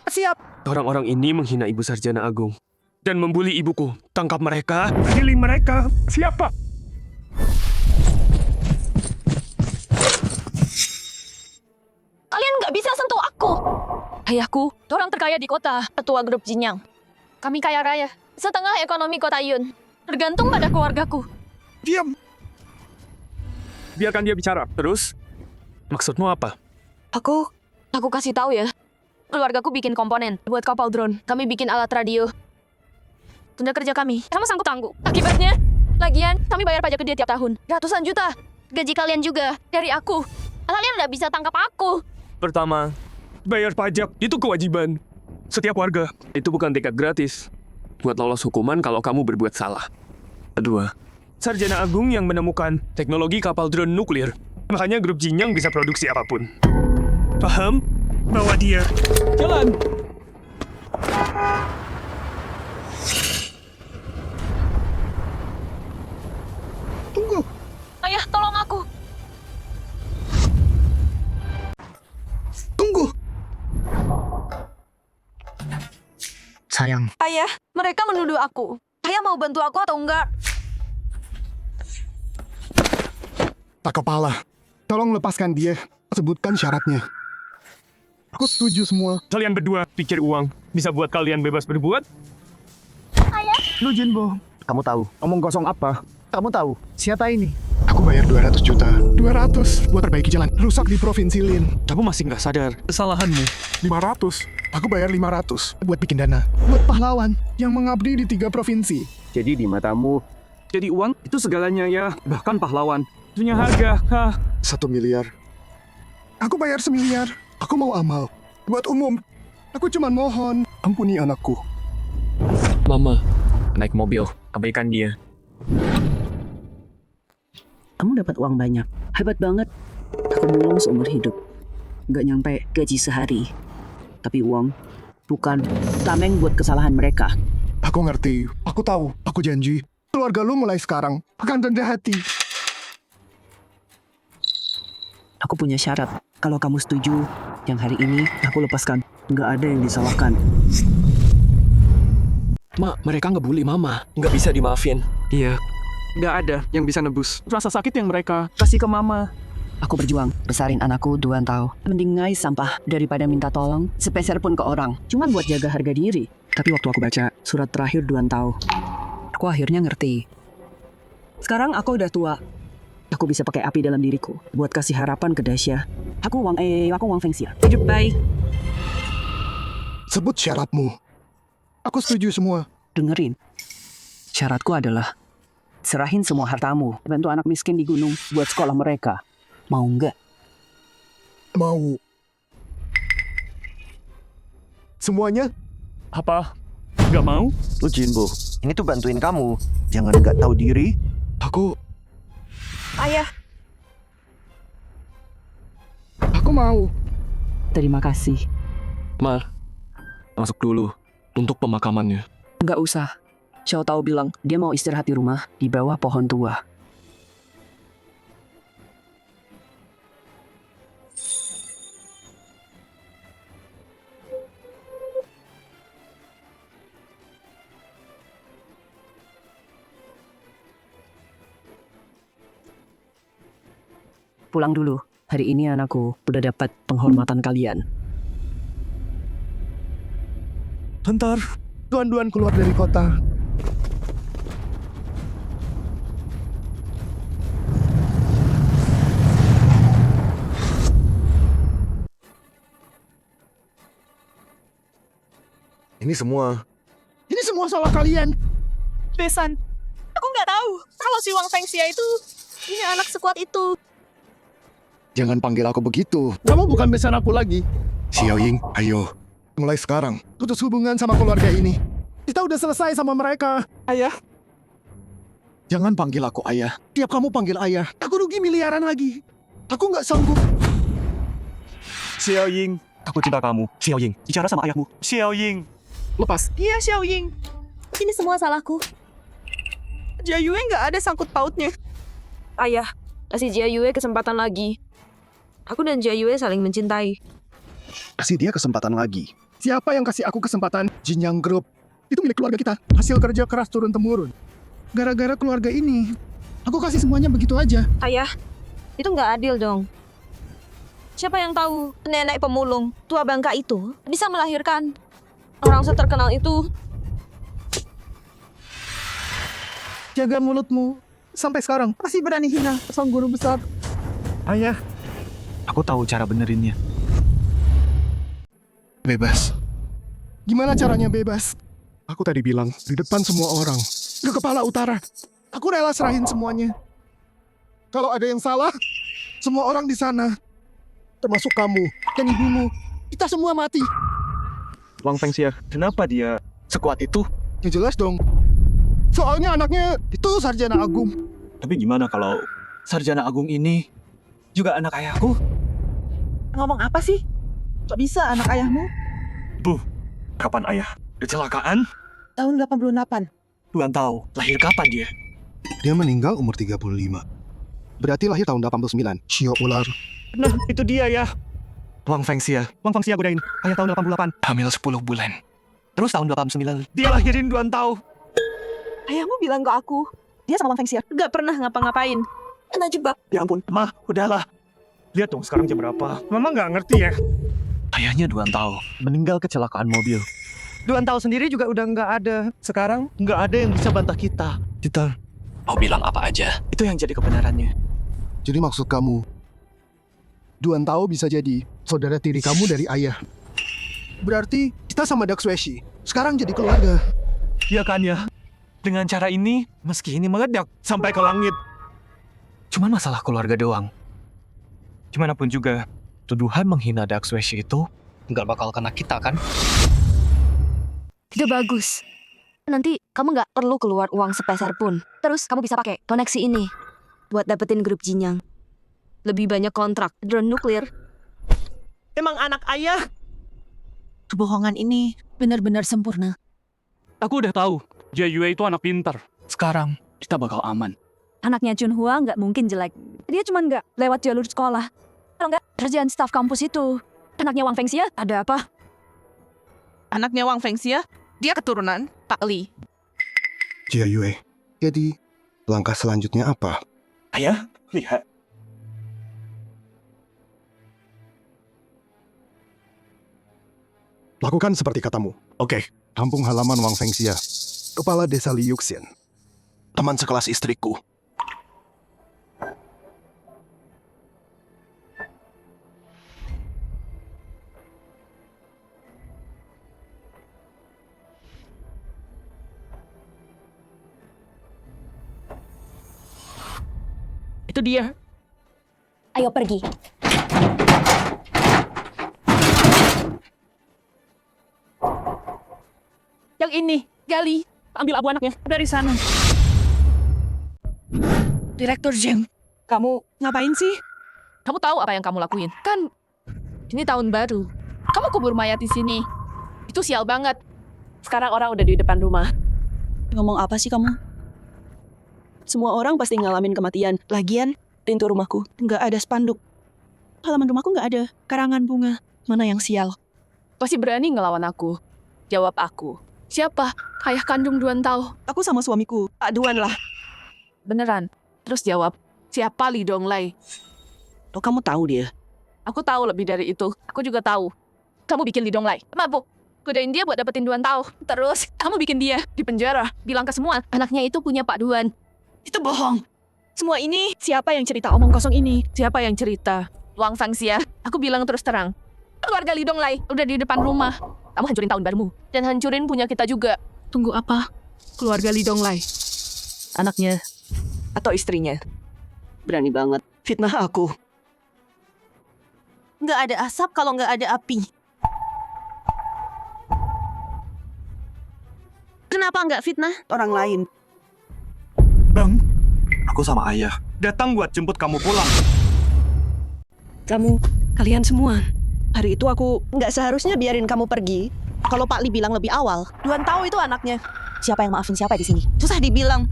Siap.
Orang-orang ini menghina Ibu Sarjana Agung dan membuli ibuku. Tangkap mereka.
Adili mereka. Siapa?
Kalian nggak bisa sentuh aku. Ayahku, orang terkaya di kota, ketua grup Jinyang. Kami kaya raya, setengah ekonomi kota Yun. Tergantung pada keluargaku.
Diam.
Biarkan dia bicara. Terus, maksudmu apa?
Aku kasih tahu ya. Keluargaku bikin komponen buat kapal drone. Kami bikin alat radio. Tunda kerja kami sama sangkut tangguh. Akibatnya, lagian kami bayar pajak ke dia tiap tahun. Ratusan juta. Gaji kalian juga dari aku. Kalian nggak bisa tangkap aku.
Pertama, bayar pajak itu kewajiban setiap warga. Itu bukan tiket gratis buat lolos hukuman kalau kamu berbuat salah. Kedua, Sarjana Agung yang menemukan teknologi kapal drone nuklir. Makanya grup Jinyang bisa produksi apapun. Paham?
Bawa dia.
Jalan!
Tunggu.
Ayah, tolong aku.
Tunggu. Sayang,
Ayah, mereka menuduh aku. Ayah mau bantu aku atau enggak?
tak kepala. Tolong lepaskan dia. Sebutkan syaratnya. Aku setuju semua.
Kalian berdua pikir uang bisa buat kalian bebas berbuat?
Lu Jinbo.
Kamu tahu?
Omong kosong apa?
Kamu tahu?
Siapa ini?
Aku bayar 200 juta. 200 buat perbaiki jalan rusak di Provinsi Lin.
Kamu masih nggak sadar kesalahanmu.
500. Aku bayar 500 buat bikin dana. Buat pahlawan yang mengabdi di 3 provinsi.
Jadi di matamu, jadi uang itu segalanya ya. Bahkan pahlawan. Punya harga. Hah.
1 miliar. Aku bayar 1 miliar. Aku mau amal. Buat umum. Aku cuma mohon. Ampuni anakku.
Mama, naik mobil. Abaikan dia.
Kamu dapat uang banyak. Hebat banget. Aku belum seumur hidup. Nggak nyampe gaji sehari. Tapi uang bukan tameng buat kesalahan mereka.
Aku ngerti. Aku tahu. Aku janji. Keluarga lu mulai sekarang akan rendah hati.
Aku punya syarat. Kalau kamu setuju, yang hari ini aku lepaskan. Nggak ada yang disalahkan.
Ma, mereka ngebully Mama. Nggak bisa dimaafin.
Iya. Nggak ada yang bisa nebus rasa sakit yang mereka kasih ke Mama.
Aku berjuang besarin anakku 2 tahun. Mending ngais sampah daripada minta tolong sepeser pun ke orang. Cuma buat jaga harga diri. Tapi waktu aku baca surat terakhir 2 tahun, aku akhirnya ngerti. Sekarang aku udah tua. Aku bisa pakai api dalam diriku buat kasih harapan ke Dasya. Aku Wang Fengxia. Hidup baik.
Sebut syaratmu. Aku setuju semua.
Dengerin. Syaratku adalah serahin semua hartamu, bantu anak miskin di gunung buat sekolah mereka. Mau nggak?
Mau. Semuanya?
Apa? Nggak mau?
Lu Jinbo, ini tuh bantuin kamu. Jangan nggak tahu diri.
Aku
Ayah,
mau.
Terima kasih.
Ma, masuk dulu untuk pemakamannya.
Nggak usah. Xiao Tao bilang dia mau istirahat di rumah di bawah pohon tua. Pulang dulu. Hari ini anakku udah dapat penghormatan kalian.
Bentar. Duan-duan keluar dari kota. Ini semua
salah kalian.
Besan, aku nggak tahu kalau si Wang Fengxia itu punya anak sekuat itu.
Jangan panggil aku begitu. Kamu bukan besan aku lagi. Xiao Ying, ayo. Mulai sekarang, putus hubungan sama keluarga ini. Kita udah selesai sama mereka. Ayah. Jangan panggil aku ayah. Tiap kamu panggil ayah, aku rugi miliaran lagi. Aku nggak sanggup.
Xiao Ying, aku cinta kamu. Xiao Ying, bicara sama ayahmu. Xiao Ying.
Lepas.
Iya, Xiao Ying.
Ini semua salahku.
Jia Yue nggak ada sangkut pautnya.
Ayah, kasih Jia Yue kesempatan lagi. Aku dan Jia Yue saling mencintai.
Kasih dia kesempatan lagi. Siapa yang kasih aku kesempatan? Jinyang Group. Itu milik keluarga kita. Hasil kerja keras turun-temurun. Gara-gara keluarga ini, aku kasih semuanya begitu aja.
Ayah, itu nggak adil dong. Siapa yang tahu nenek pemulung tua bangka itu bisa melahirkan orang seterkenal itu?
Jaga mulutmu. Sampai sekarang masih berani hina sang guru besar.
Ayah, aku tahu cara benerinnya.
Bebas. Gimana caranya bebas? Aku tadi bilang di depan semua orang. Ke kepala utara. Aku rela serahin semuanya. Kalau ada yang salah, semua orang di sana, termasuk kamu dan ibumu, kita semua mati.
Wang Fengxia, kenapa dia sekuat itu?
Ya jelas dong. Soalnya anaknya itu sarjana agung.
Tapi gimana kalau sarjana agung ini juga anak ayahku?
Ngomong apa sih? Kok bisa anak ayahmu?
Bu, kapan ayah? Kecelakaan?
Tahun 88.
Tuan tahu, lahir kapan dia?
Dia meninggal umur 35. Berarti lahir tahun 89. Shio ular.
Nah, itu dia ya. Wang Fengxia godain. Ayah tahun 88. Hamil 10 bulan. Terus tahun 89. Dia lahirin Tuan tahu.
Ayahmu bilang ke aku, dia sama Wang Fengxia.
Nggak pernah ngapa-ngapain.
Kena jebak.
Ya ampun, Ma, udahlah. Lihat dong sekarang jam berapa. Mama nggak ngerti ya. Ayahnya Tuan tahu meninggal kecelakaan mobil. Tuan tahu sendiri juga udah nggak ada. Sekarang nggak ada yang bisa bantah kita. Kita mau bilang apa aja. Itu yang jadi kebenarannya.
Jadi maksud kamu, Duan Tao bisa jadi saudara tiri kamu dari ayah. Berarti kita sama Daxueshi. Sekarang jadi keluarga.
Ya kan ya. Dengan cara ini, meski ini meledak sampai ke langit. Cuman masalah keluarga doang. Gimanapun juga, tuduhan menghina Daxueshi itu nggak bakal kena kita kan?
Tidak bagus. Nanti kamu nggak perlu keluar uang sepeser pun. Terus kamu bisa pakai koneksi ini buat dapetin grup Jinyang. Lebih banyak kontrak drone nuklir.
Emang anak ayah.
Kebohongan ini benar-benar sempurna.
Aku udah tahu, Jia Yue itu anak pintar. Sekarang, kita bakal aman.
Anaknya Chunhua nggak mungkin jelek. Dia cuma nggak lewat jalur sekolah. Kalau nggak kerjaan staf kampus itu. Anaknya Wang Fengxia ada apa?
Anaknya Wang Fengxia, dia keturunan Pak Li.
Jia Yue. Jadi, langkah selanjutnya apa?
Ayah, lihat.
Lakukan seperti katamu. Oke. Kampung halaman Wang Fengxia. Kepala desa Liuxian. Teman sekelas istriku.
Itu dia.
Ayo pergi.
Yang ini, gali. Ambil abu anaknya dari sana. Direktur Zheng, kamu ngapain sih? Kamu tahu apa yang kamu lakuin? Kan ini tahun baru. Kamu kubur mayat di sini. Itu sial banget. Sekarang orang udah di depan rumah.
Ngomong apa sih kamu? Semua orang pasti ngalamin kematian. Lagian, pintu rumahku nggak ada spanduk. Halaman rumahku nggak ada karangan bunga. Mana yang sial?
Pasti berani ngelawan aku. Jawab aku. Siapa? Ayah kandung Duan Tao.
Aku sama suamiku, Pak Duan lah.
Beneran. Terus jawab. Siapa Li Donglai?
Oh, kamu tahu dia?
Aku tahu lebih dari itu. Aku juga tahu. Kamu bikin Li Donglai mabuk. Godain dia buat dapetin Duan Tao. Terus kamu bikin dia di penjara. Bilang ke semua, anaknya itu punya Pak Duan.
Itu bohong. Semua ini siapa yang cerita omong kosong ini?
Siapa yang cerita? Wang Fengxia. Aku bilang terus terang. Keluarga Li Donglai udah di depan rumah. Kamu hancurin tahun barumu. Dan hancurin punya kita juga.
Tunggu apa?
Keluarga Li Donglai.
Anaknya atau istrinya? Berani banget fitnah aku.
Nggak ada asap kalau nggak ada api. Kenapa nggak fitnah?
Orang lain.
Bang,
Aku sama ayah.
datang buat jemput kamu pulang.
Kalian semua. Hari itu aku
Nggak seharusnya biarin kamu pergi. Kalau Pak Li bilang lebih awal,
Duan tahu itu anaknya.
siapa yang maafin siapa di sini? Susah dibilang.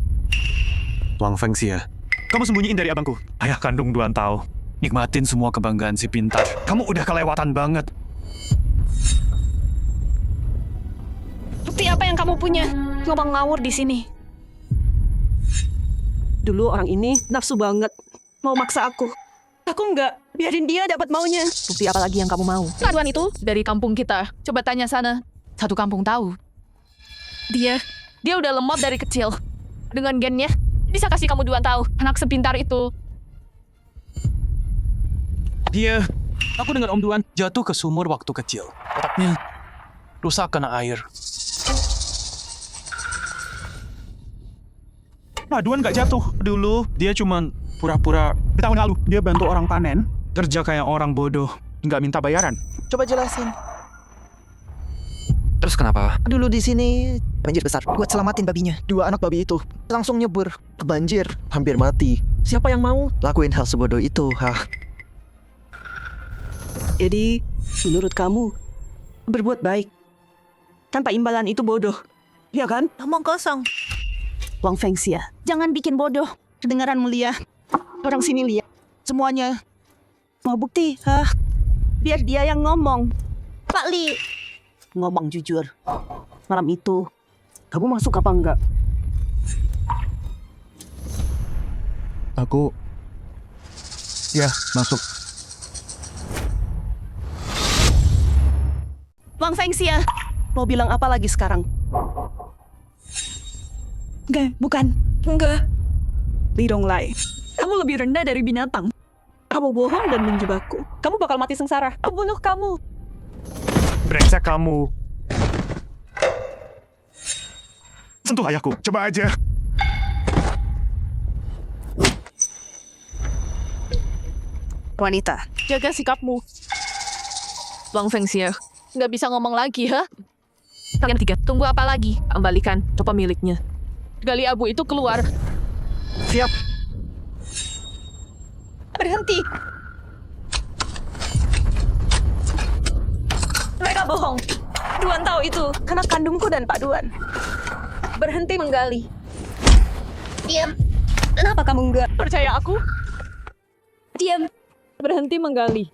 Wang Fengxia.
Kamu sembunyiin dari abangku. Ayah kandung Duan Tao. Nikmatin semua kebanggaan si pintar. Kamu udah kelewatan banget.
Bukti apa yang kamu punya? Ngomong ngawur di sini.
dulu orang ini nafsu banget. Mau maksa aku. Aku enggak. Biarin dia dapat maunya.
Bukti apa lagi yang kamu mau?
Duan itu dari kampung kita. Coba tanya sana. Satu kampung tahu. Dia udah lemot dari kecil. Dengan gennya, bisa kasih kamu Duan tahu. Anak sepintar itu.
Aku dengar Om Duan jatuh ke sumur waktu kecil. Otaknya rusak kena air.
Nah, Duan nggak jatuh. Dulu, dia cuman pura-pura. Tahun lalu, dia bantu orang panen. Kerja kayak orang bodoh. Nggak minta bayaran.
Coba jelasin.
Terus kenapa?
Dulu di sini banjir besar. Buat selamatin babinya. 2 anak babi itu langsung nyebur ke banjir, hampir mati. Siapa yang mau lakuin hal sebodoh itu?
Jadi, menurut kamu, berbuat baik tanpa imbalan itu bodoh. Ya kan?
Ngomong kosong.
Wang Fengxia.
Jangan bikin bodoh.
Kedengaran mulia. Orang sini lihat. Semuanya. Mau bukti? Biar dia yang ngomong.
Pak Li,
Ngomong jujur. Malam itu, kamu masuk apa enggak?
Aku... Ya, masuk.
Wang Fengxia. Mau bilang apa lagi sekarang? Enggak, bukan. Enggak. Li Donglai. Kamu lebih rendah dari binatang. Kamu bohong dan menjebakku. Kamu bakal mati sengsara. Aku bunuh kamu.
Brengsek kamu. Sentuh ayahku. Coba aja.
Wanita.
Jaga sikapmu. Wang Fengxia. Nggak bisa ngomong lagi, ha? Kalian 3, tunggu apa lagi? Kembalikan ke pemiliknya. Gali abu itu keluar.
Siap.
Berhenti. Mereka bohong. Duan tahu itu. Anak kandungku dan Pak Duan. Berhenti menggali.
diam.
Kenapa kamu enggak?
Percaya aku?
Diam. Berhenti menggali.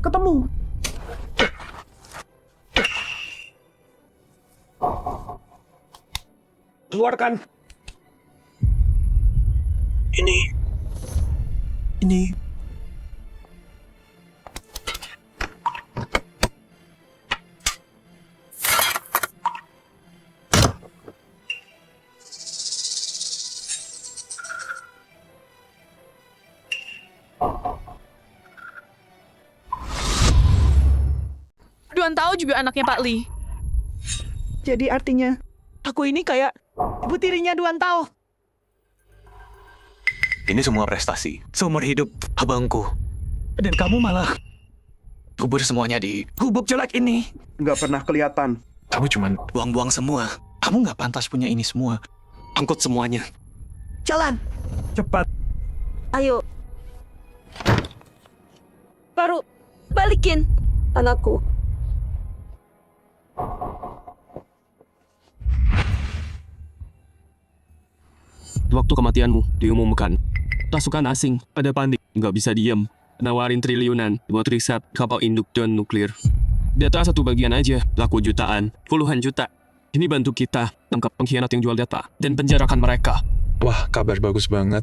Ketemu.
Keluarkan. Ini.
Duan tahu juga anaknya Pak Li.
Jadi artinya, aku ini kayak ibu tirinya Duan Tao.
Ini semua prestasi. Seumur hidup abangku. Dan kamu malah kubur semuanya di gubuk jelek ini.
Nggak pernah kelihatan.
Kamu cuman buang-buang semua. Kamu nggak pantas punya ini semua. Angkut semuanya.
Jalan.
Cepat.
Ayo. Baru balikin anakku.
Waktu kematianmu diumumkan. Pasukan asing pada panik, nggak bisa diam. Nawarin triliunan buat riset kapal induk dan nuklir. Data satu bagian aja, laku jutaan, puluhan juta. Ini bantu kita tangkap pengkhianat yang jual data dan penjarakan mereka.
Wah, kabar bagus banget.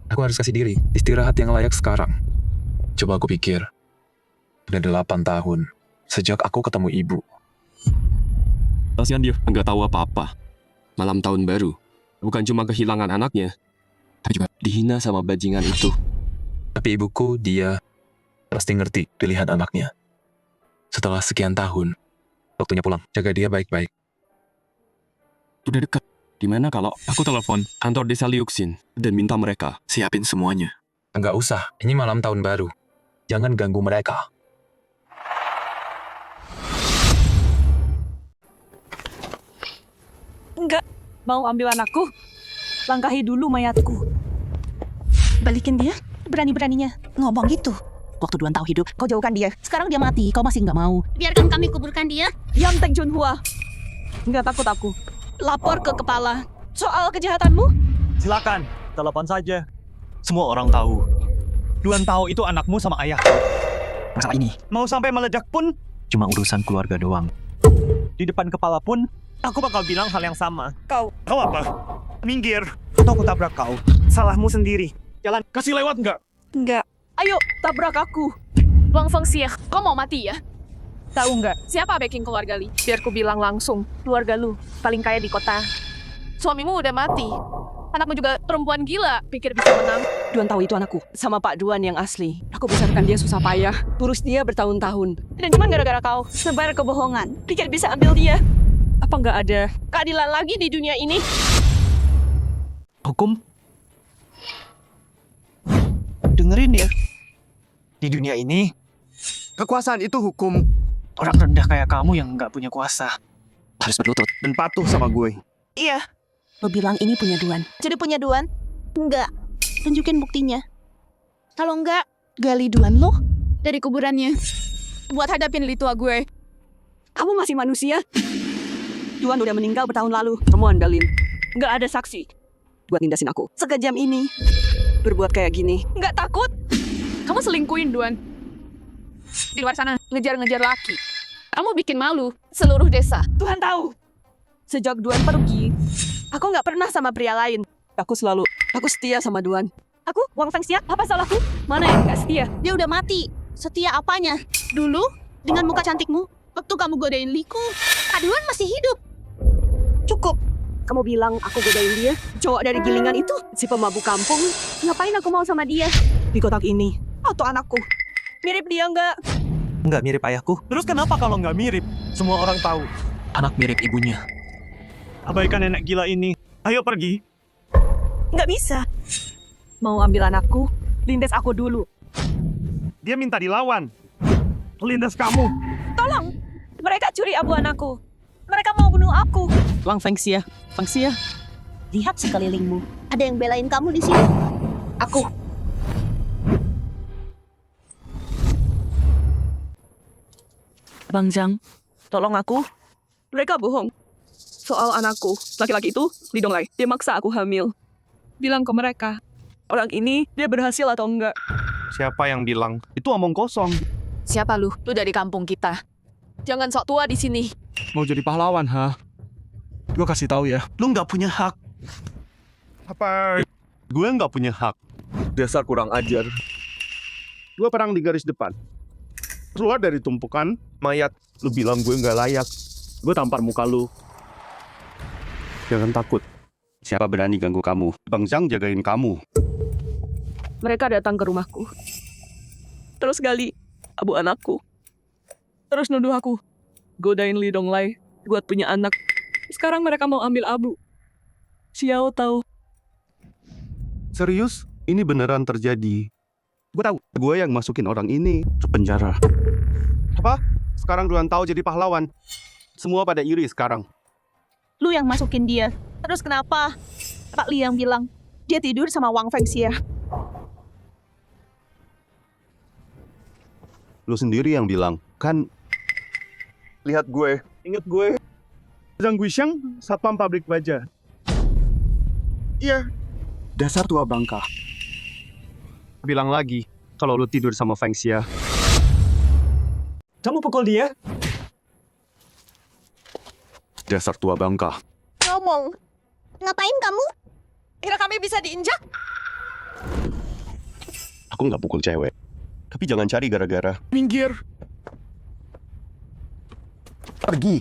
Aku harus kasih diri, istirahat yang layak sekarang. Coba aku pikir. Udah 8 tahun, sejak aku ketemu ibu.
Kasihan dia, nggak tahu apa-apa. Malam tahun baru, bukan cuma kehilangan anaknya, tapi juga dihina sama bajingan itu.
Tapi ibuku, dia pasti ngerti pilihan anaknya. Setelah sekian tahun, waktunya pulang. Jaga dia baik-baik.
Udah dekat. Gimana kalau aku telepon kantor desa Liuxin dan minta mereka siapin semuanya?
Enggak usah, ini malam tahun baru. Jangan ganggu mereka.
Enggak. Mau ambil anakku? Langkahi dulu mayatku.
Balikin dia. Berani-beraninya ngomong gitu. Waktu Duan tahu hidup, kau jauhkan dia. Sekarang dia mati, kau masih nggak mau.
Biarkan kami kuburkan dia.
Diam, Teng Junhua. Enggak takut aku. Lapor ke kepala. Soal kejahatanmu?
Silakan, telepon saja. Semua orang tahu. Duan tahu itu anakmu sama ayahku. Masalah ini mau sampai meledak pun cuma urusan keluarga doang. Di depan kepala pun aku bakal bilang hal yang sama. Kau apa? Minggir atau aku tabrak kau. Salahmu sendiri. Jalan, kasih lewat nggak?
Enggak. Ayo, tabrak aku.
Wang Fengxie, kau mau mati ya? Tahu nggak siapa backing keluarga Li? Biar ku bilang langsung, keluarga lu paling kaya di kota. Suamimu udah mati. Anakmu juga perempuan gila, pikir bisa menang.
Duan tahu itu anakku, sama Pak Duan yang asli. Aku besarkan dia susah payah, urus dia bertahun-tahun.
Dan cuma gara-gara kau sebar kebohongan, pikir bisa ambil dia.
Apa nggak ada?
Keadilan lagi di dunia ini.
Hukum? Dengerin ya. Di dunia ini,
Kekuasaan itu hukum.
orang rendah kayak kamu yang nggak punya kuasa harus berlutut
Dan patuh sama gue.
Iya.
Lo bilang ini punya Duan.
Jadi punya Duan? Enggak. Tunjukin buktinya. Kalau enggak, gali Duan lo dari kuburannya. Buat hadapin Li tua gue.
Kamu masih manusia? Duan udah meninggal bertahun lalu. Kamu andalin. Nggak ada saksi. Buat nindasin aku. Sekejam ini. Berbuat kayak gini.
Nggak takut? Kamu selingkuhin Duan. Di luar sana, ngejar-ngejar laki. Kamu bikin malu seluruh desa.
Tuhan tahu. Sejak Duan pergi, aku nggak pernah sama pria lain. Aku setia sama Duan.
Aku, Wang Fengxie, apa salahku?
Mana yang nggak setia?
Dia udah mati. Setia apanya? Dulu, dengan muka cantikmu, waktu kamu godain Liku, Duan masih hidup.
Cukup. Kamu bilang aku godain dia? Cowok dari Gilingan itu, si pemabuk kampung. Ngapain aku mau sama dia? Di kotak ini, atau anakku. Mirip dia nggak?
nggak mirip ayahku. Terus kenapa kalau nggak mirip? Semua orang tahu. Anak mirip ibunya. Abaikan nenek gila ini. Ayo pergi.
Nggak bisa. Mau ambil anakku? Lindas aku dulu.
Dia minta dilawan. Lindas kamu.
Tolong! Mereka curi abu anakku. Mereka mau bunuh aku. Wang Fengxie, lihat sekelilingmu.
Ada yang belain kamu di sini?
Aku. Bang Zhang, tolong aku. Mereka bohong. Soal anakku, laki-laki itu, Li Donglai, dia maksa aku hamil. Bilang ke mereka, orang ini dia berhasil atau enggak.
Siapa yang bilang? Itu omong kosong.
Siapa lu? Lu dari kampung kita. Jangan sok tua di sini.
Mau jadi pahlawan, ha? Gue kasih tahu ya, lu nggak punya hak. Apa? Gue nggak punya hak. Dasar kurang ajar. Gue perang di garis depan. Keluar dari tumpukan mayat, lu bilang gue nggak layak. Gue tampar muka lu. Jangan takut. Siapa berani ganggu kamu? Bang Zhang jagain kamu. Mereka datang ke rumahku. Terus gali abu anakku. Terus nuduh aku. Godain Li Donglai buat punya anak. Sekarang mereka mau ambil abu. Xiao tahu. Serius? Ini beneran terjadi. Gue tahu. Gue yang masukin orang ini ke penjara. Apa? Sekarang Duan tahu jadi pahlawan. Semua pada iri sekarang.
Lu yang masukin dia. Terus kenapa? Pak Li yang bilang, dia tidur sama Wang Fengxie.
Lu sendiri yang bilang, kan? Lihat gue. Ingat gue. Zhang Guixiang, satpam pabrik baja. Iya. Dasar tua bangka. Bilang lagi, kalau lu tidur sama Fengxie.
Kamu pukul dia?
Dasar tua bangka.
Ngomong. Ngapain kamu? Kira kami bisa diinjak?
Aku nggak pukul cewek. Tapi jangan cari gara-gara.
Minggir. Pergi.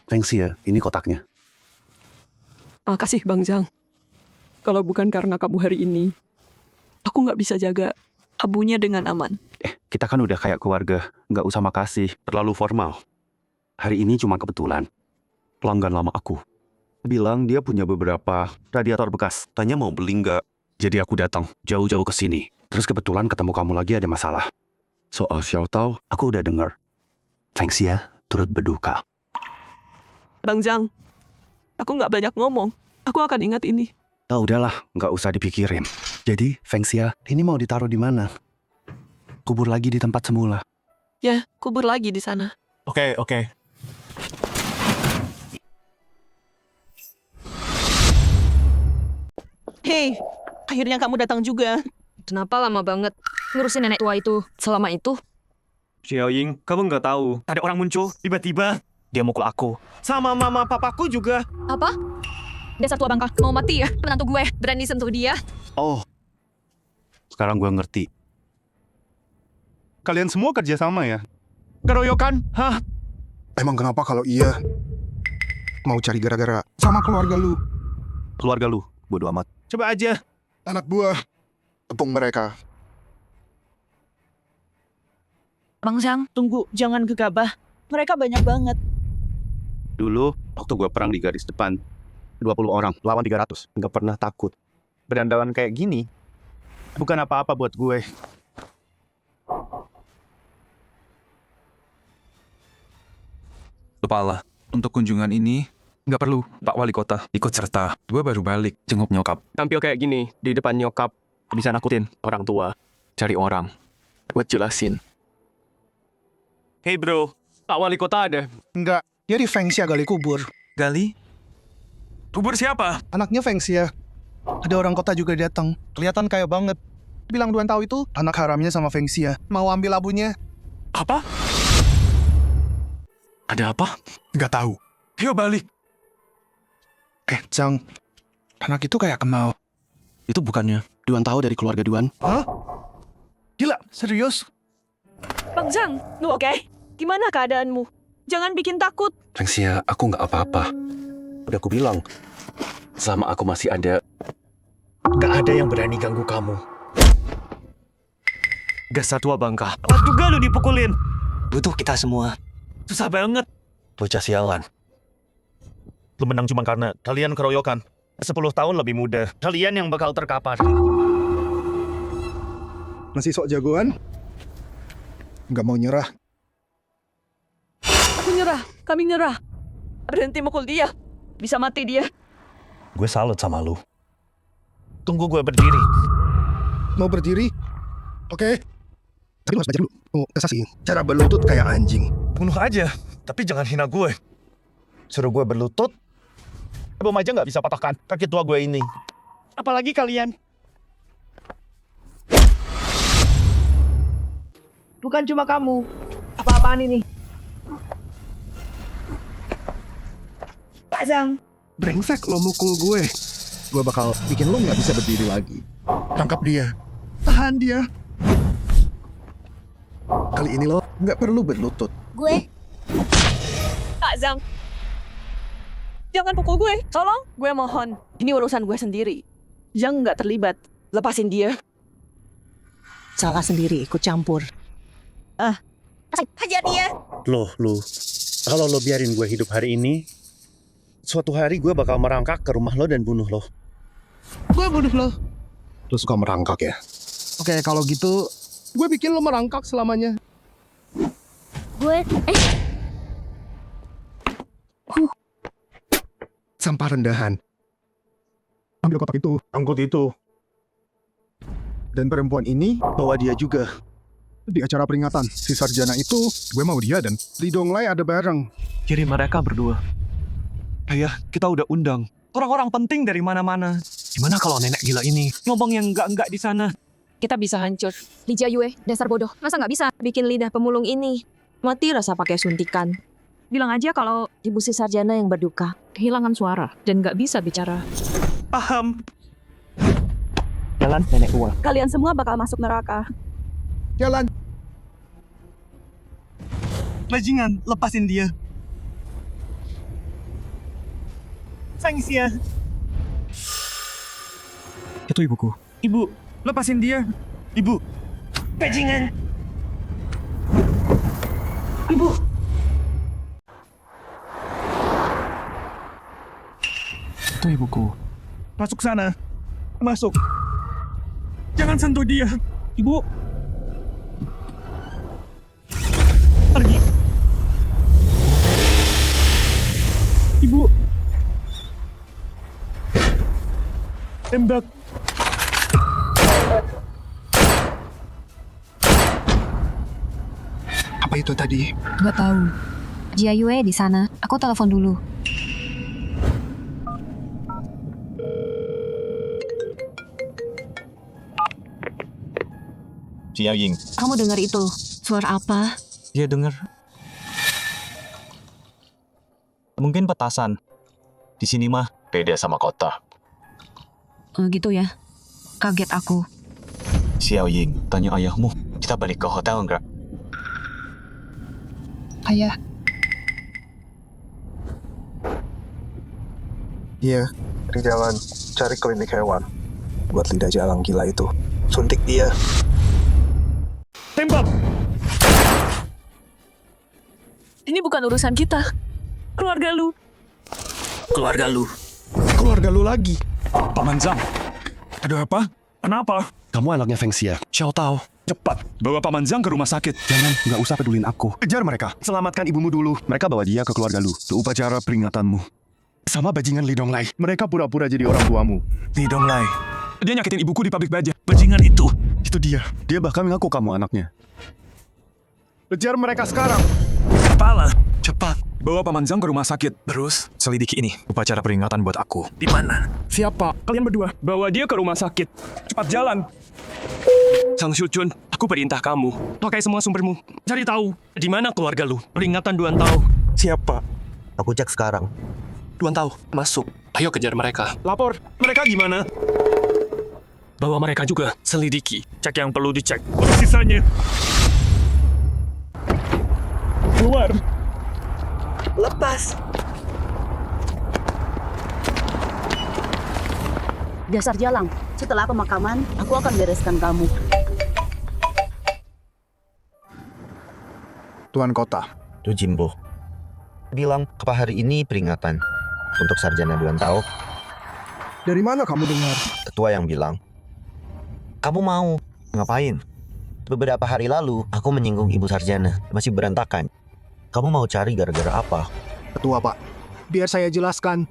Thanks ya, ini kotaknya.
Makasih Bang Zhang. Kalau bukan karena kamu hari ini, aku nggak bisa jaga abunya dengan aman.
Kita kan udah kayak keluarga. Nggak usah makasih, terlalu formal. Hari ini cuma kebetulan. Pelanggan lama aku bilang dia punya beberapa radiator bekas. Tanya mau beli nggak? Jadi aku datang jauh-jauh ke sini. Terus kebetulan ketemu kamu lagi ada masalah. Soal Xiao Tao, aku udah dengar. Thanks ya, turut berduka.
Bang Zhang, aku nggak banyak ngomong. Aku akan ingat ini.
Udahlah, nggak usah dipikirin. Jadi, thanks ya, ini mau ditaruh di mana? Kubur lagi di tempat semula.
Ya, kubur lagi di sana.
Oke.
Hei, akhirnya kamu datang juga.
Kenapa lama banget ngurusin nenek tua itu selama itu?
Xiao Ying, kamu nggak tahu. Ada orang muncul, tiba-tiba dia mukul aku. Sama mama papaku juga.
Apa? Dasar tua bangka, mau mati ya? Menantu gue berani sentuh dia.
Oh, sekarang gue ngerti.
Kalian semua kerja sama ya?
Keroyokan? Hah?
Emang kenapa kalau iya mau cari gara-gara sama keluarga lu?
Keluarga lu, bodo amat.
Coba aja.
Anak buah, tepung mereka.
Bang Zhang, tunggu, jangan gegabah. Mereka banyak banget.
Dulu, waktu gue perang di garis depan, 20 orang, lawan 300. Nggak pernah takut.
Berandalan kayak gini bukan apa-apa buat gue.
Kepala, untuk kunjungan ini, nggak perlu Pak Wali Kota ikut serta. Gue baru balik jenguk nyokap.
Tampil kayak gini di depan nyokap bisa nakutin orang tua. Cari orang buat jelasin. Hey bro, Pak Wali Kota ada.
Enggak, dia di Fengxia gali kubur.
Gali?
Kubur siapa?
Anaknya Fengxia. Ada orang kota juga datang. Kelihatan kaya banget. Bilang Duan Tao itu anak haramnya sama Fengxia. Mau ambil abunya.
Apa? Ada apa?
Nggak tahu.
Ayo balik.
Zhang, anak itu kayak kenal.
Itu bukannya Duan Tao dari keluarga Duan?
Hah? Gila, serius?
Bang Zhang, lu oke? Gimana keadaanmu? Jangan bikin takut.
Fengxia, aku nggak apa-apa. Udah aku bilang, selama aku masih ada,
Nggak ada yang berani ganggu kamu.
Dasar tua bangka. Awas juga lu dipukulin.
Butuh kita semua.
Susah banget.
Bocah sialan.
Lu menang cuma karena kalian keroyokan. 10 tahun lebih muda. Kalian yang bakal terkapar.
Masih sok jagoan? Nggak mau nyerah.
Aku nyerah, kami nyerah. Berhenti mukul dia. Bisa mati dia.
Gue salut sama lu. Tunggu gue berdiri.
Mau berdiri? Oke. Tapi lu harus belajar dulu. Oh, kasih cara berlutut kayak anjing.
Bunuh aja. Tapi jangan hina gue. Suruh gue berlutut. Bom aja nggak bisa patahkan kaki tua gue ini. Apalagi kalian.
Bukan cuma kamu. Apa-apaan ini? Pak Zhang.
Brengsek lo mukul gue. Gue bakal bikin lo nggak bisa berdiri lagi. Tangkap dia. Tahan dia. Kali ini lo nggak perlu berlutut.
Gue?
Pak Zhang. Jangan pukul gue. Tolong. Gue mohon. Ini urusan gue sendiri. Zhang nggak terlibat. Lepasin dia. Salah sendiri ikut campur.
Hajar dia.
Lu. Kalau lo biarin gue hidup hari ini, suatu hari gue bakal merangkak ke rumah lo dan bunuh lo.
Gue bunuh lo. Lo suka merangkak ya? Oke, kalau gitu, gue bikin lo merangkak selamanya.
Gue,
Sampah rendahan. Ambil kotak itu. Angkut itu. Dan perempuan ini, bawa dia juga. Di acara peringatan, si sarjana itu, gue mau dia dan Li Donglai ada bareng.
Kirim mereka berdua. Ayah, kita udah undang orang-orang penting dari mana-mana. Gimana kalau nenek gila ini ngomong yang enggak di sana?
Kita bisa hancur.
Li Jiayue, dasar bodoh. Masa nggak bisa bikin lidah pemulung ini? Mati rasa pakai suntikan. Bilang aja kalau ibu si sarjana yang berduka.
Kehilangan suara dan nggak bisa bicara.
Paham. Jalan nenek tua.
Kalian semua bakal masuk neraka.
Jalan.
Bajingan, lepasin dia. Fengxia.
Itu ibuku.
Ibu, lepasin dia. Ibu. Bajingan. Ibu.
Itu ibuku.
Masuk sana. Masuk. Jangan sentuh dia. Ibu. Pergi. Ibu. Tembak.
Apa itu tadi?
Gak tahu. Jia Yue di sana. Aku telepon dulu.
Jia Ying.
Kamu dengar itu? Suara apa?
Dia dengar. Mungkin petasan. Di sini mah beda sama kota.
Gitu ya. Kaget aku.
Xiao Ying, tanya ayahmu. Kita balik ke hotel enggak?
Ayah.
Iya, di jalan cari klinik hewan. Buat lidah jalang gila itu. Suntik dia.
Tembak!
Ini bukan urusan kita. Keluarga lu.
Keluarga lu.
Keluarga lu lagi.
Paman Zhang. Ada apa? Kenapa?
Kamu anaknya Fengxia. Xiao Tao.
Cepat, bawa Paman Zhang ke rumah sakit.
Jangan, nggak usah pedulin aku.
Kejar mereka. Selamatkan ibumu dulu.
Mereka bawa dia ke keluarga lu. Untuk upacara peringatanmu.
Sama bajingan Li Donglai. Mereka pura-pura jadi orang tuamu.
Li Donglai. Dia nyakitin ibuku di pabrik baja. Bajingan itu.
Itu dia.
Dia bahkan mengaku kamu anaknya.
Kejar mereka sekarang.
Kepala. Cepat, bawa Paman Zhang ke rumah sakit. Terus, selidiki ini. Upacara peringatan buat aku. Di mana?
Siapa?
Kalian berdua, bawa dia ke rumah sakit. Cepat jalan. Sang Shuchun, aku perintah kamu. Pakai semua sumbermu. Cari tahu, di mana keluarga lu. Peringatan Duan Tao.
Siapa?
Aku cek sekarang.
Duan Tao, masuk. Ayo kejar mereka.
Lapor, mereka gimana? Bawa mereka juga, selidiki. Cek yang perlu dicek. Urus sisanya. Keluar.
Lepas. Dasar jalang. Setelah pemakaman, aku akan bereskan kamu.
Tuan Kota.
Itu Jimbo. Bilang, apa hari ini peringatan untuk sarjana Duan Tao.
Dari mana kamu dengar?
Ketua yang bilang. Kamu mau ngapain? Beberapa hari lalu, aku menyinggung ibu sarjana. Masih berantakan. Kamu mau cari gara-gara apa?
Ketua, Pak. Biar saya jelaskan.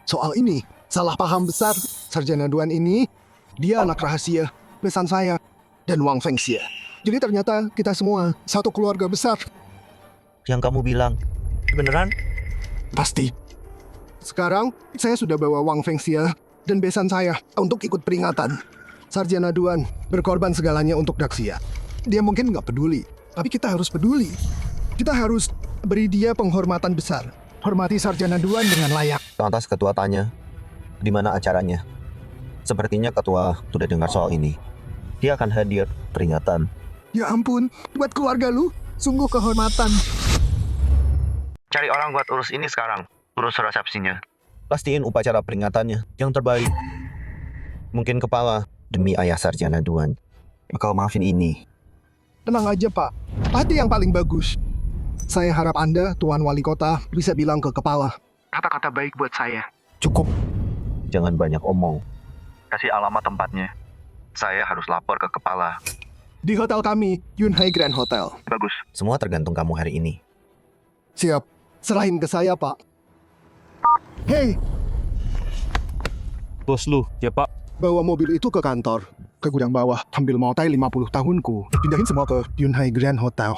Soal ini, salah paham besar. Sarjana Duan ini, dia anak rahasia. Besan saya. Dan Wang Fengxia. Jadi ternyata kita semua satu keluarga besar.
Yang kamu bilang, beneran?
Pasti. Sekarang, saya sudah bawa Wang Fengxia dan besan saya untuk ikut peringatan. Sarjana Duan berkorban segalanya untuk Daxia. Dia mungkin nggak peduli, tapi kita harus peduli. Kita harus beri dia penghormatan besar. Hormati Sarjana Duan dengan layak.
Lantas ketua tanya, di mana acaranya? Sepertinya ketua sudah dengar soal ini. Dia akan hadir peringatan.
Ya ampun, buat keluarga lu, sungguh kehormatan.
Cari orang buat urus ini sekarang. Urus resepsinya. Pastiin upacara peringatannya yang terbaik. Mungkin kepala demi ayah Sarjana Duan bakal maafin ini.
Tenang aja, Pak. Pasti yang paling bagus. Saya harap Anda, Tuan Wali Kota, bisa bilang ke kepala. Kata-kata baik buat saya.
Cukup. Jangan banyak omong. Kasih alamat tempatnya. Saya harus lapor ke kepala.
Di hotel kami, Yunhai Grand Hotel.
Bagus. Semua tergantung kamu hari ini.
Siap. Serahin ke saya, Pak. Hei,
Bos lu, ya Pak.
bawa mobil itu ke kantor. Ke gudang bawah, ambil motai 50 tahunku. Pindahin semua ke Yunhai Grand Hotel.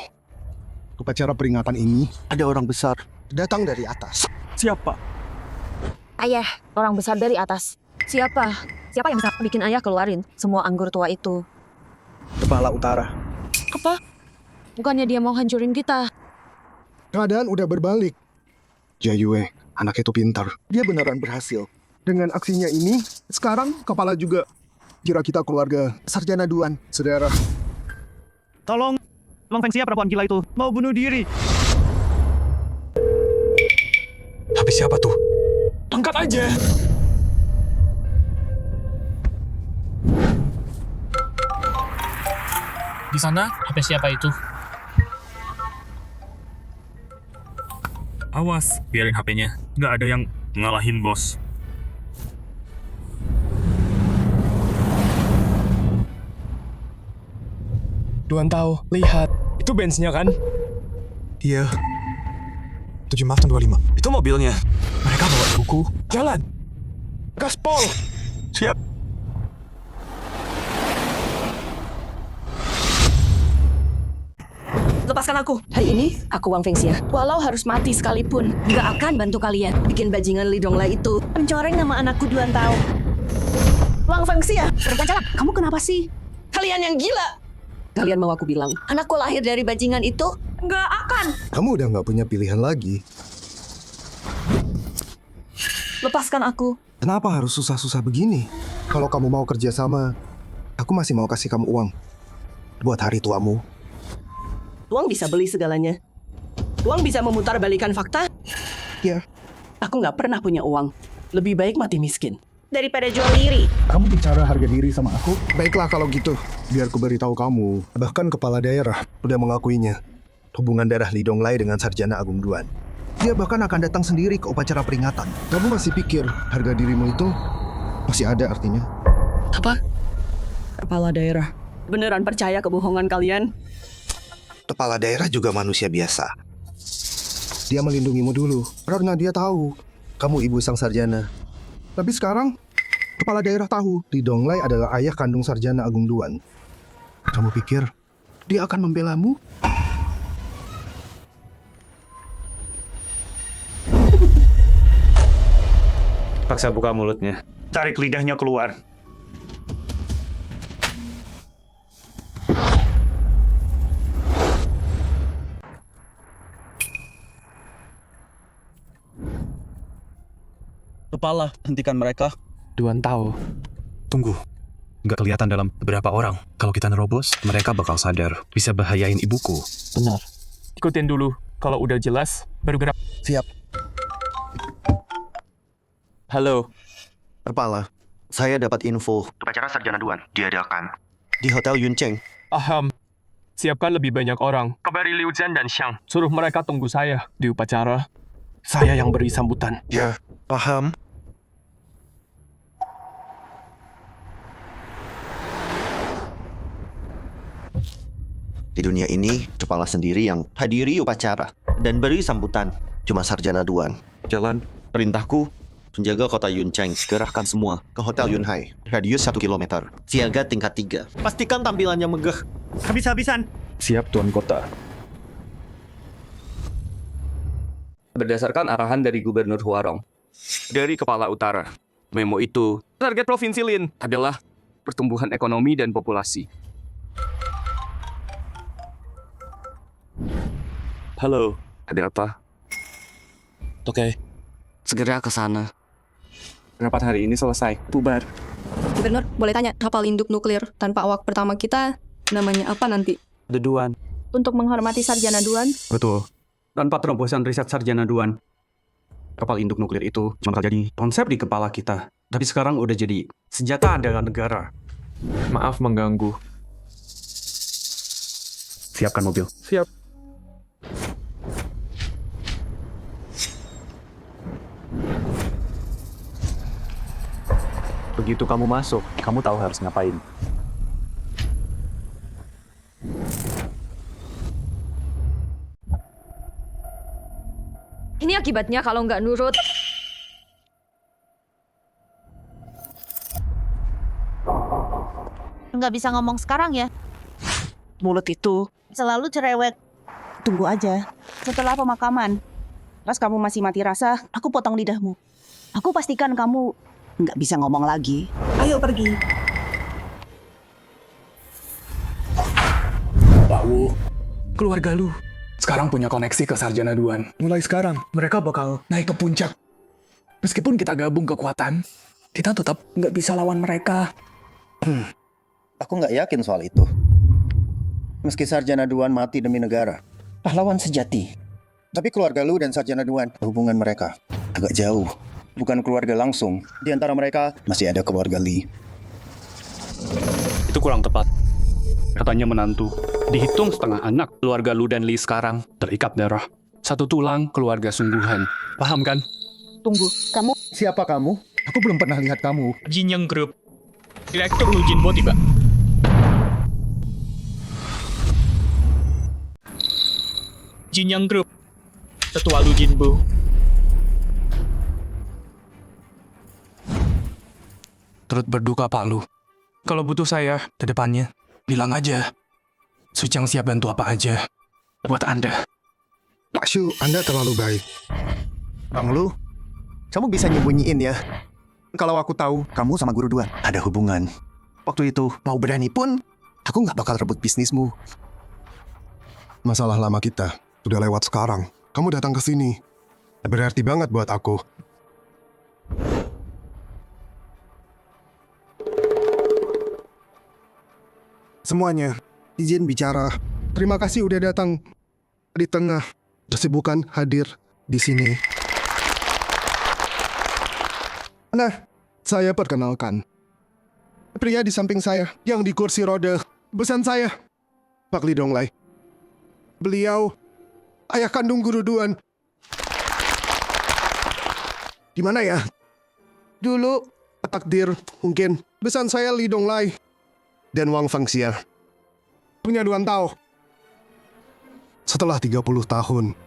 Upacara peringatan ini, ada orang besar datang dari atas.
Siapa?
Ayah, orang besar dari atas. Siapa? Siapa yang bisa bikin ayah keluarin semua anggur tua itu?
Kepala Utara.
Apa? Bukannya dia mau hancurin kita?
Keadaan udah berbalik. Jayue, anak itu pintar. Dia beneran berhasil. Dengan aksinya ini, sekarang kepala juga. Kira kita keluarga sarjana Duan, saudara.
Tolong, Long Fengxia perempuan gila itu mau bunuh diri.
Tapi siapa tuh?
Angkat aja.
Di sana, HP siapa itu?
Awas, biarin HP-nya. Nggak ada yang ngalahin bos.
Duan tahu, lihat. Itu bensinnya kan?
Iya. 7 Maaf tahun 25.
Itu mobilnya.
Mereka bawa buku. Jalan. Gaspol.
Siap.
Lepaskan aku. Hari ini, aku Wang Fengxia.
Walau harus mati sekalipun.
Nggak akan bantu kalian bikin bajingan Li Donglai itu mencoreng nama anakku Duan Tao. Wang Fengxia, perempuan celak. Kamu kenapa sih? Kalian yang gila. Kalian mau aku bilang, anakku lahir dari bajingan itu? Nggak akan.
Kamu udah nggak punya pilihan lagi.
Lepaskan aku.
Kenapa harus susah-susah begini? Kalau kamu mau kerja sama, aku masih mau kasih kamu uang. Buat hari tuamu.
Uang bisa beli segalanya. Uang bisa memutarbalikan fakta.
Ya.
Aku nggak pernah punya uang. Lebih baik mati miskin daripada jual diri.
Kamu bicara harga diri sama aku? Baiklah kalau gitu. Biar ku beritahu kamu. Bahkan kepala daerah udah mengakuinya. Hubungan darah Li Donglai dengan Sarjana Agung Duan. Dia bahkan akan datang sendiri ke upacara peringatan. Kamu masih pikir harga dirimu itu masih ada artinya?
Apa? Kepala daerah. Beneran percaya kebohongan kalian?
Kepala daerah juga manusia biasa. Dia melindungimu dulu, karena dia tahu kamu ibu sang sarjana. Tapi sekarang, kepala daerah tahu Li Donglai adalah ayah kandung Sarjana Agung Duan. Kamu pikir dia akan membelamu?
Paksa buka mulutnya.
Tarik lidahnya keluar.
Kepala, hentikan mereka.
Duan Tao.
Tunggu. Nggak kelihatan dalam beberapa orang. Kalau kita nerobos, mereka bakal sadar. Bisa bahayain ibuku.
Benar. Ikutin dulu. Kalau udah jelas, baru gerak.
Siap.
Halo.
Kepala, saya dapat info.
Upacara Sarjana Duan diadakan.
Di Hotel Yuncheng.
Aham. Siapkan lebih banyak orang. Kabari Liu Zhan dan Xiang. Suruh mereka tunggu saya di upacara. Saya yang beri sambutan.
Ya, paham.
Di dunia ini, kepala sendiri yang hadiri upacara dan beri sambutan. Cuma Sarjana Duan.
Jalan.
Perintahku, penjaga kota Yuncheng, gerahkan semua ke Hotel Yunhai. Radius 1 km. Siaga tingkat 3. Pastikan tampilannya megah.
Habis-habisan.
Siap, Tuan Kota.
Berdasarkan arahan dari Gubernur Huarong. Dari Kepala Utara. Memo itu, target Provinsi Lin adalah pertumbuhan ekonomi dan populasi. Halo, ada apa?
Oke.
Segera ke sana. Rapat hari ini selesai. Bubar.
Gubernur, boleh tanya, kapal induk nuklir tanpa awak pertama kita namanya apa nanti?
The Duan.
Untuk menghormati Sarjana Duan?
Betul. Tanpa terobosan riset Sarjana Duan, kapal induk nuklir itu cuma jadi konsep di kepala kita. Tapi sekarang udah jadi senjata andalan negara.
Maaf mengganggu.
Siapkan mobil.
Siap.
Begitu kamu masuk, kamu tahu harus ngapain.
Ini akibatnya kalau nggak nurut.
Nggak bisa ngomong sekarang ya.
Mulut itu
Selalu cerewet.
tunggu aja. Setelah pemakaman, pas kamu masih mati rasa, aku potong lidahmu. Aku pastikan kamu nggak bisa ngomong lagi. Ayo pergi.
Pak Wu, keluarga lu.
sekarang punya koneksi ke Sarjana Duan. Mulai sekarang, mereka bakal naik ke puncak. Meskipun kita gabung kekuatan, kita tetap nggak bisa lawan mereka.
Aku nggak yakin soal itu. Meski Sarjana Duan mati demi negara, pahlawan sejati. Tapi keluarga lu dan Sarjana Duan, hubungan mereka agak jauh. Bukan keluarga langsung. Di antara mereka masih ada keluarga Lee.
Itu kurang tepat. Katanya menantu. Dihitung setengah anak keluarga Lu dan Lee sekarang terikat darah. Satu tulang keluarga sungguhan. Paham kan?
Tunggu, kamu...
Siapa kamu? Aku belum pernah lihat kamu.
Jin Yang Group. Direktur Lu Jinbo tiba. Jin Yang Group. Ketua Lu Jinbo.
Turut berduka Pak Lu. Kalau butuh saya ke depannya, bilang aja. Sucang siap bantu apa aja buat Anda.
Pak Shu, Anda terlalu baik.
Bang Lu, kamu bisa nyembunyiin ya. Kalau aku tahu kamu sama Guru Duan ada hubungan. Waktu itu mau berani pun, aku nggak bakal rebut bisnismu.
Masalah lama kita udah lewat sekarang. Kamu datang ke sini. Berarti banget buat aku. Semuanya, izin bicara. Terima kasih udah datang di tengah kesibukan hadir di sini. Nah, saya perkenalkan. Pria di samping saya yang di kursi roda, besan saya, Pak Lee Donglai. Beliau ayah kandung Guru Duan. Di mana ya? Dulu takdir mungkin besan saya Lee Donglai dan Wang Fengxia punya Duan Tao. Setelah 30 tahun,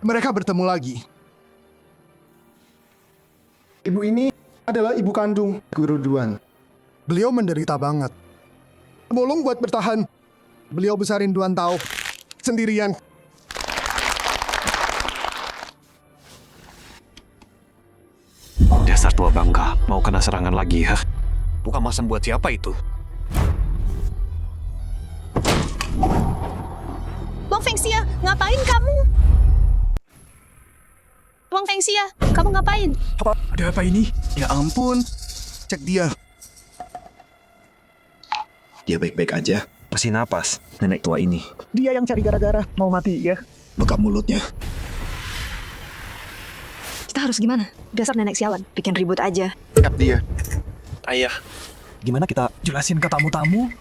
mereka bertemu lagi. Ibu ini adalah ibu kandung Guru Duan. Beliau menderita banget. Bolong buat bertahan. Beliau besarin Duan Tao sendirian.
Dasar tua bangka, mau kena serangan lagi ya? Bukan masam buat siapa itu?
Wang Fengxia, ngapain kamu? Wang Fengxia, kamu ngapain?
Ada apa ini?
Ya ampun, cek dia. Dia baik-baik aja.
Masih napas, nenek tua ini.
Dia yang cari gara-gara, mau mati ya.
Bekap mulutnya.
Kita harus gimana? Dasar nenek sialan, bikin ribut aja.
Bekap dia.
Ayah,
Gimana kita jelasin ke tamu-tamu?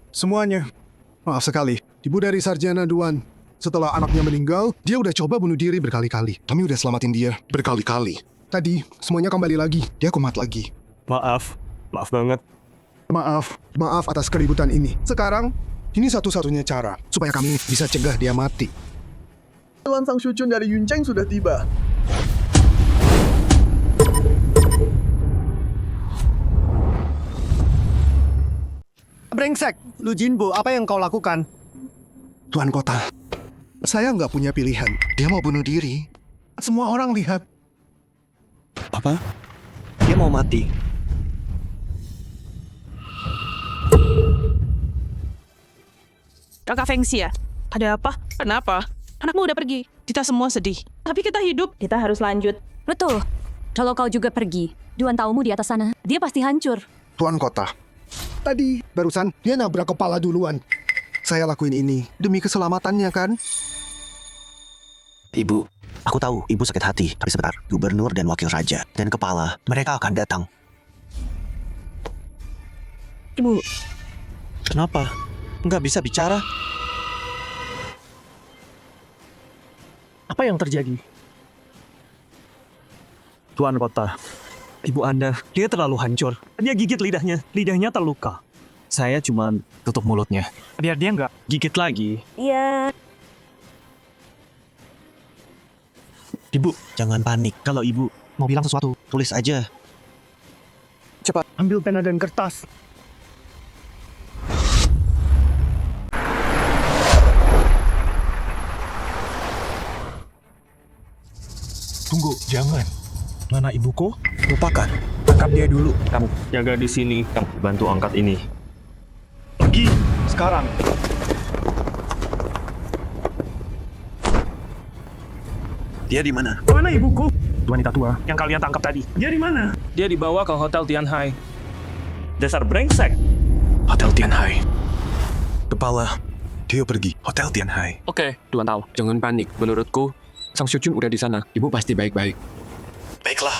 Semuanya, maaf sekali. Ibu dari Sarjana Duan. Setelah anaknya meninggal, dia udah coba bunuh diri berkali-kali. Kami udah selamatin dia berkali-kali. Tadi, semuanya kembali lagi. Dia kumat lagi.
Maaf banget.
Maaf atas keributan ini. Sekarang, ini satu-satunya cara supaya kami bisa cegah dia mati.
Tuan Sang Shuchun dari Yuncheng sudah tiba.
Brengsek, Lu Jinbo, apa yang kau lakukan? Tuan Kota, saya nggak punya pilihan. Dia mau bunuh diri. Semua orang lihat.
apa? Dia mau mati.
Kakak Fengxia, ada apa? Kenapa? Anakmu udah pergi. Kita semua sedih. Tapi kita hidup. Kita harus lanjut.
Betul. Kalau kau juga pergi, Duan Taomu di atas sana, dia pasti hancur.
Tuan Kota, tadi barusan dia nabrak kepala duluan. Saya lakuin ini demi keselamatannya kan?
Ibu, aku tahu ibu sakit hati. Tapi sebentar, gubernur dan wakil raja dan kepala, mereka akan datang.
Ibu,
Kenapa? Nggak bisa bicara?
Apa yang terjadi?
Tuan Kota, ibu Anda, dia terlalu hancur. Dia gigit lidahnya. Lidahnya terluka. Saya cuma tutup mulutnya. Biar dia nggak gigit lagi.
Iya.
Ibu, jangan panik. Kalau ibu mau bilang sesuatu, tulis aja.
Cepat, ambil pena dan kertas.
Tunggu, jangan. Mana ibuku?
Lupakan.
Tangkap dia dulu.
Kamu jaga di sini. Kamu bantu angkat ini.
Pergi.
sekarang.
Dia di mana?
Mana ibuku?
Wanita tua
Yang kalian tangkap tadi. Dia di mana?
Dia dibawa ke Hotel Tianhai. Dasar brengsek.
Hotel Tianhai. Kepala, dia pergi. Hotel Tianhai.
Oke, Tuan tahu. Jangan panik. Menurutku, Sang Syuchun udah di sana. Ibu pasti baik-baik.
Baiklah.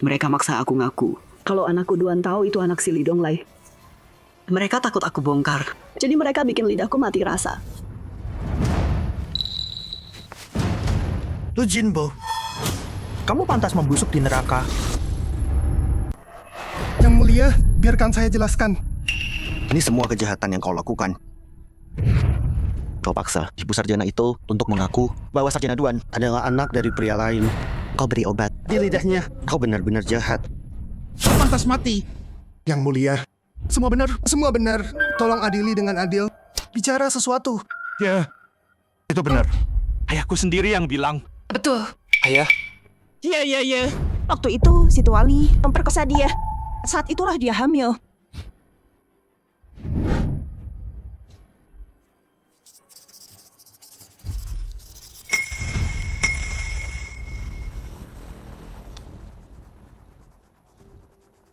Mereka maksa aku ngaku kalau anakku Duan tahu itu anak si Li Donglai. Mereka takut aku bongkar. Jadi mereka bikin lidahku mati rasa.
Lu Jinbo, kamu pantas membusuk di neraka.
Yang mulia, biarkan saya jelaskan.
Ini semua kejahatan yang kau lakukan. Kau paksa ibu sarjana itu untuk mengaku bahwa Sarjana Duan adalah anak dari pria lain. Kau beri obat di lidahnya. Kau benar-benar jahat.
Pantas mati. Yang mulia, semua benar, semua benar. Tolong adili dengan adil. Bicara sesuatu.
Ya, itu benar. Ayahku sendiri yang bilang.
Betul.
Ayah,
Iya. Waktu itu si Tuali memperkosa dia. Saat itulah dia hamil.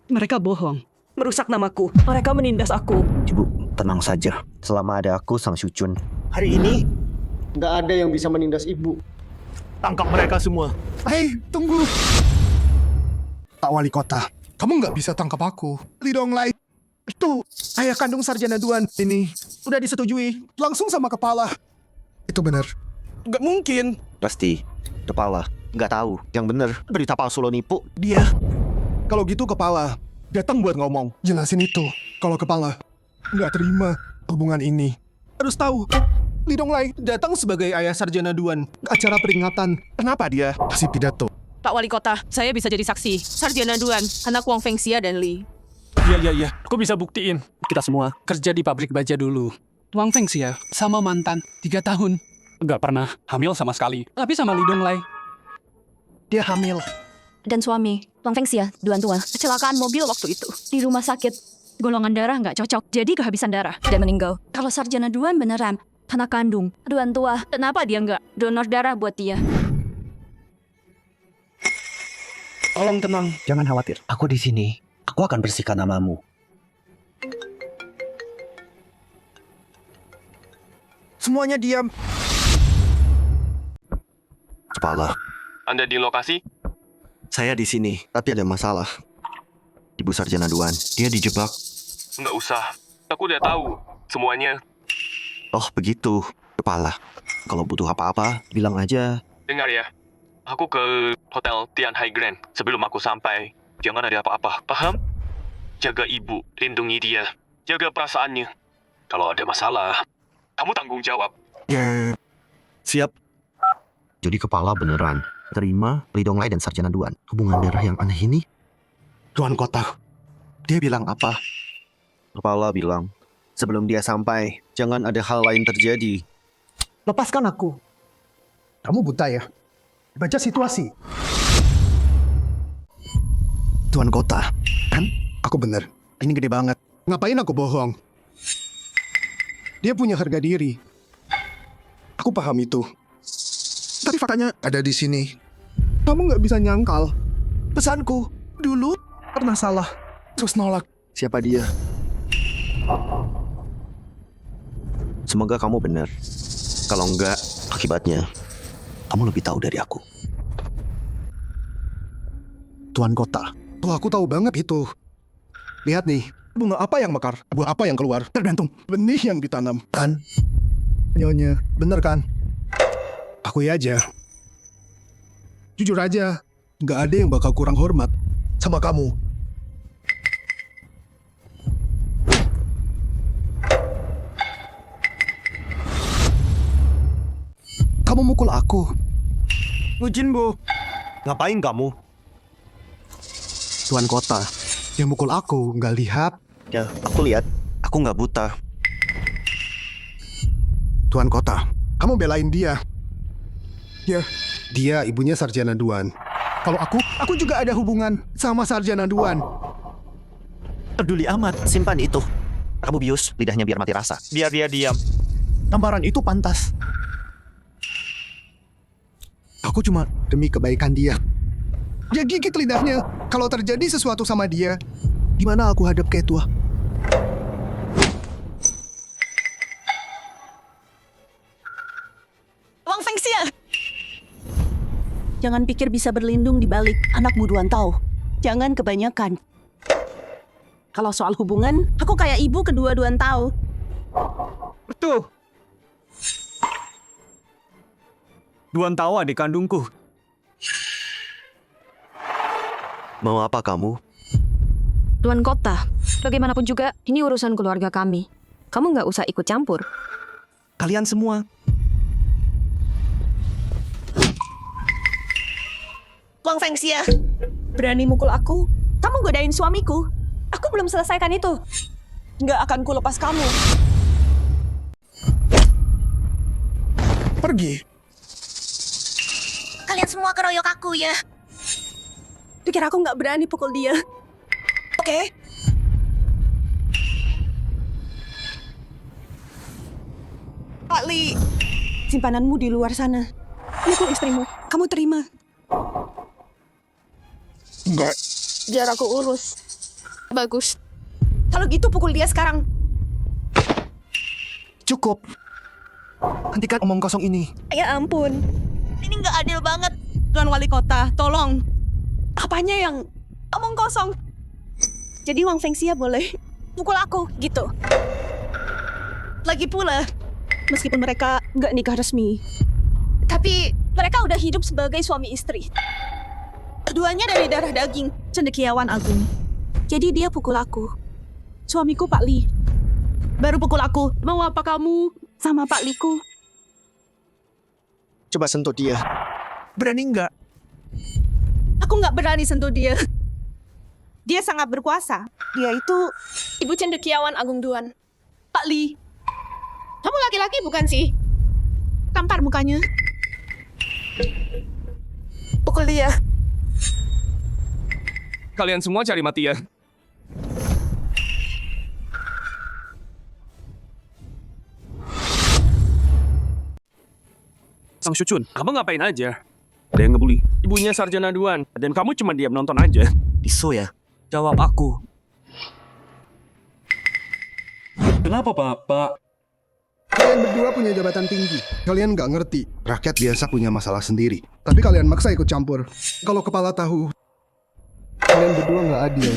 Mereka bohong, merusak namaku. Mereka menindas aku.
Ibu, tenang saja. Selama ada aku, Sang Syuchun.
Hari ini, nggak ada yang bisa menindas ibu.
tangkap mereka semua.
Hei, tunggu. Pak Wali Kota, kamu nggak bisa tangkap aku. Li Donglai, itu ayah kandung Sarjana Duan. Ini udah disetujui langsung sama kepala. Itu benar.
Nggak mungkin.
Pasti. Kepala. Nggak tahu. Yang bener. Berita palsu lo nipu.
Dia. Kalau gitu kepala datang buat ngomong. Jelasin itu. Kalau kepala nggak terima hubungan ini. Harus tahu. Li Donglai datang sebagai ayah Sarjana Duan. Acara peringatan. Kenapa dia kasih pidato?
Pak Wali Kota, saya bisa jadi saksi. Sarjana Duan, anak Wang Fengxia dan Li.
Iya. Aku bisa buktiin. Kita semua kerja di pabrik baja dulu. Wang Fengxia sama mantan 3 tahun. Nggak pernah hamil sama sekali. Tapi sama Li Donglai.
Dia hamil.
Dan suami, Wang Fengxia, Duan tua, kecelakaan mobil waktu itu. Di rumah sakit. Golongan darah nggak cocok, jadi kehabisan darah dan meninggal. Kalau Sarjana Duan beneran anak kandung Duan tua, kenapa dia nggak donor darah buat dia?
Tolong tenang, jangan khawatir. Aku di sini. Aku akan bersihkan namamu.
Semuanya diam.
Kepala.
Anda di lokasi?
Saya di sini, tapi ada masalah. Ibu Sarjana Duan, dia dijebak.
Nggak usah. Aku udah tahu semuanya.
Oh, begitu. Kepala. Kalau butuh apa-apa, bilang aja.
Dengar ya. Aku ke Hotel Tianhai Grand. Sebelum aku sampai, jangan ada apa-apa. Paham? Jaga ibu, lindungi dia. Jaga perasaannya. Kalau ada masalah, kamu tanggung jawab.
Ya. Siap. Jadi kepala beneran. Terima Li Donglai dan Sarjana Duan. Hubungan darah yang aneh ini.
Tuan Kota, dia bilang apa?
Kepala bilang, sebelum dia sampai, jangan ada hal lain terjadi.
Lepaskan aku. Kamu buta ya? Baca situasi. Tuan Kota, kan? Aku bener. Ini gede banget. Ngapain aku bohong? Dia punya harga diri. Aku paham itu. Tapi faktanya ada di sini. Kamu nggak bisa nyangkal. Pesanku dulu pernah salah, terus nolak.
Siapa dia? Semoga kamu benar. Kalau enggak, akibatnya kamu lebih tahu dari aku.
Tuan Kota, aku tahu banget itu. Lihat nih, bunga apa yang mekar, buah apa yang keluar, tergantung benih yang ditanam. Kan? Nyonya, bener kan? Akui aja. Jujur aja, nggak ada yang bakal kurang hormat sama kamu. Kamu mukul aku.
Jinbo.
Ngapain kamu?
Tuan Kota, yang mukul aku nggak lihat.
Ya, aku lihat. Aku nggak buta.
Tuan Kota, kamu belain dia. Ya, dia ibunya Sarjana Duan. Kalau aku juga ada hubungan sama Sarjana Duan.
Peduli amat, simpan itu. Kamu bius lidahnya biar mati rasa.
Biar dia diam. Tamparan itu pantas.
Aku cuma demi kebaikan dia. Dia gigit lidahnya. Kalau terjadi sesuatu sama dia, gimana aku hadap Ketua?
Wang Fengxia! Jangan pikir bisa berlindung di balik anakmu Duan Tao. Jangan kebanyakan. Kalau soal hubungan, aku kayak ibu kedua Duan Tao.
Betul. Duan Tao adik kandungku.
Mau apa kamu?
Tuan Kota, bagaimanapun juga, ini urusan keluarga kami. Kamu nggak usah ikut campur.
Kalian semua.
Wang Fengxia, berani mukul aku? Kamu godain suamiku. Aku belum selesaikan itu. Nggak akan ku lepas kamu.
Pergi.
Kalian semua keroyok aku ya.
Pikir aku nggak berani pukul dia. Oke? Pak Li, simpananmu di luar sana. Ini aku istrimu. Kamu terima.
Enggak.
Biar aku urus. Bagus.
Kalau gitu pukul dia sekarang.
Cukup. Hentikan omong kosong ini.
Ya ampun. Ini nggak adil banget. Tuan Wali Kota, tolong. Apanya yang omong kosong? Jadi Wang Fengxia boleh pukul aku, gitu. Lagi pula, meskipun mereka nggak nikah resmi, tapi mereka udah hidup sebagai suami istri. Keduanya dari darah daging, cendekiawan agung. Jadi dia pukul aku. Suamiku Pak Li. Baru pukul aku. Mau apa kamu sama Pak Liku?
Coba sentuh dia.
Berani nggak?
Aku nggak berani sentuh dia. Dia sangat berkuasa. Dia itu ibu cendekiawan Agung Duan. Pak Li. Kamu laki-laki bukan sih? Tampar mukanya. Pukul dia.
Kalian semua cari mati ya. Sang Shuchun, kamu ngapain aja? Ada yang ngebully. Ibunya Sarjana Duan, dan kamu cuma diam nonton aja.
Iso ya?
Jawab aku. Kenapa, Pak?
Kalian berdua punya jabatan tinggi. Kalian nggak ngerti. Rakyat biasa punya masalah sendiri. Tapi kalian maksa ikut campur. Kalau kepala tahu, kalian berdua nggak adil.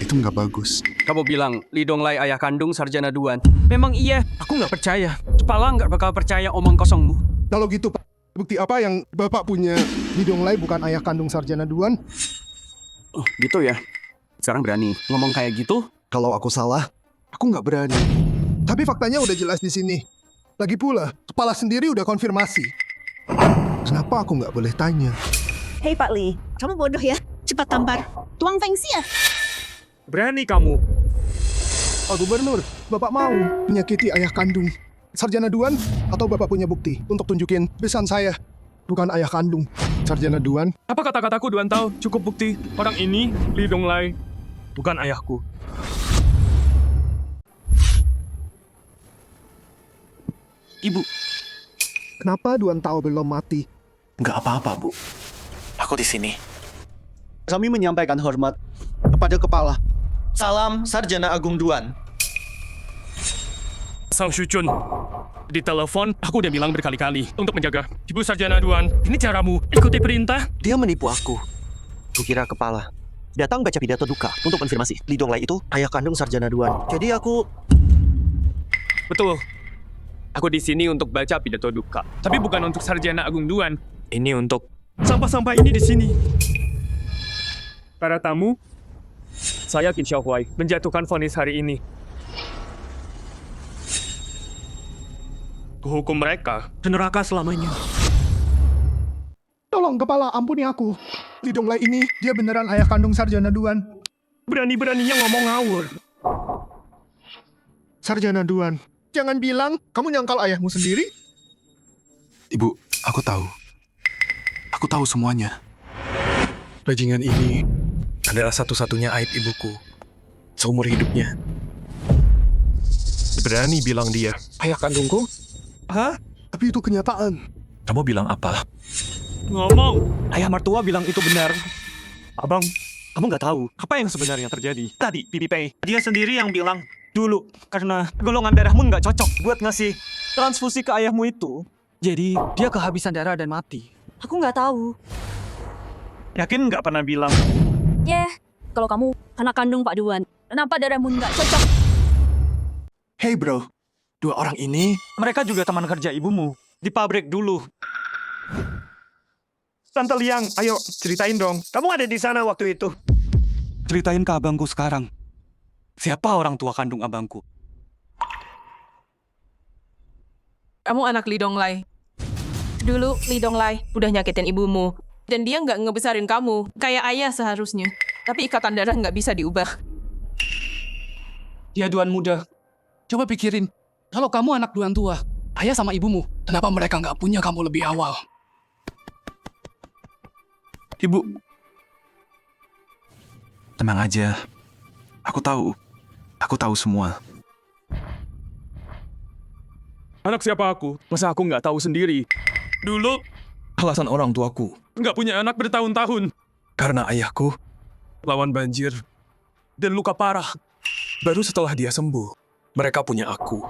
Itu nggak bagus.
Kamu bilang Li Donglai ayah kandung Sarjana Duan. Memang iya, aku nggak percaya. Kepala nggak bakal percaya omong kosongmu.
Kalau gitu, Pak, bukti apa yang Bapak punya? Li Donglai bukan ayah kandung Sarjana Duan?
Oh, gitu ya? Sekarang berani ngomong kayak gitu?
Kalau aku salah, aku nggak berani. Tapi faktanya udah jelas di sini. Lagi pula, kepala sendiri udah konfirmasi. Kenapa aku nggak boleh tanya?
Hei Pak Li, kamu bodoh ya. Cepat tampar. Tuang Fengxia.
Berani kamu.
Pak Gubernur, Bapak mau menyakiti ayah kandung Sarjana Duan atau Bapak punya bukti untuk tunjukin besan saya bukan ayah kandung Sarjana Duan?
Apa kata-kataku Duan Tao? Cukup bukti. Orang ini, Li Donglai, bukan ayahku. Ibu.
Kenapa Duan Tao belum mati?
Nggak apa-apa, Bu. Aku di sini.
Kami menyampaikan hormat kepada kepala. Salam Sarjana Agung Duan.
Sang Shuchun, di telepon aku udah bilang berkali-kali untuk menjaga Ibu Sarjana Duan. Ini caramu, ikuti perintah.
Dia menipu aku. Kukira kepala. Datang baca pidato duka untuk konfirmasi. Li Donglai itu ayah kandung Sarjana Duan. Jadi aku...
Betul. Aku di sini untuk baca pidato duka. Tapi bukan untuk Sarjana Agung Duan. Ini untuk sampah-sampah ini di sini. Para tamu, saya Qin Xiaohuai menjatuhkan vonis hari ini. Kuhukum mereka ke neraka selamanya.
Tolong kepala, ampuni aku. Li Donglai ini, dia beneran ayah kandung Sarjana Duan.
Berani-beraninya ngomong ngawur.
Sarjana Duan, jangan bilang kamu nyangkal ayahmu sendiri.
Ibu, aku tahu.
Aku tahu semuanya. Bajingan ini adalah satu-satunya aib ibuku seumur hidupnya. Berani bilang dia ayah kandungku? Hah? Tapi itu kenyataan. Kamu bilang apa?
Ngomong, ayah mertua bilang itu benar. Abang, kamu nggak tahu apa yang sebenarnya terjadi. Tadi, Pipi Pei, dia sendiri yang bilang dulu karena golongan darahmu nggak cocok buat ngasih transfusi ke ayahmu itu. Jadi, dia kehabisan darah dan mati.
Aku nggak tahu.
Yakin nggak pernah bilang?
Kalau kamu anak kandung Pak Duan, kenapa darahmu nggak cocok?
Hey bro, dua orang ini
Mereka juga teman kerja ibumu. Di pabrik dulu. Tante Liang, ayo ceritain dong. Kamu ada di sana waktu itu.
Ceritain ke abangku sekarang. Siapa orang tua kandung abangku?
Kamu anak Li Donglai. Dulu Li Donglai udah nyakitin ibumu. Dan dia nggak ngebesarin kamu. Kayak ayah seharusnya. Tapi ikatan darah nggak bisa diubah.
Dia Duan muda. Coba pikirin, kalau kamu anak Duan tua, ayah sama ibumu, kenapa mereka nggak punya kamu lebih awal?
Ibu. Tenang aja. Aku tahu. Aku tahu semua.
Anak siapa aku? Masa aku nggak tahu sendiri?
dulu alasan orang tuaku
Nggak punya anak bertahun-tahun.
karena ayahku lawan banjir dan luka parah. Baru setelah dia sembuh, mereka punya aku.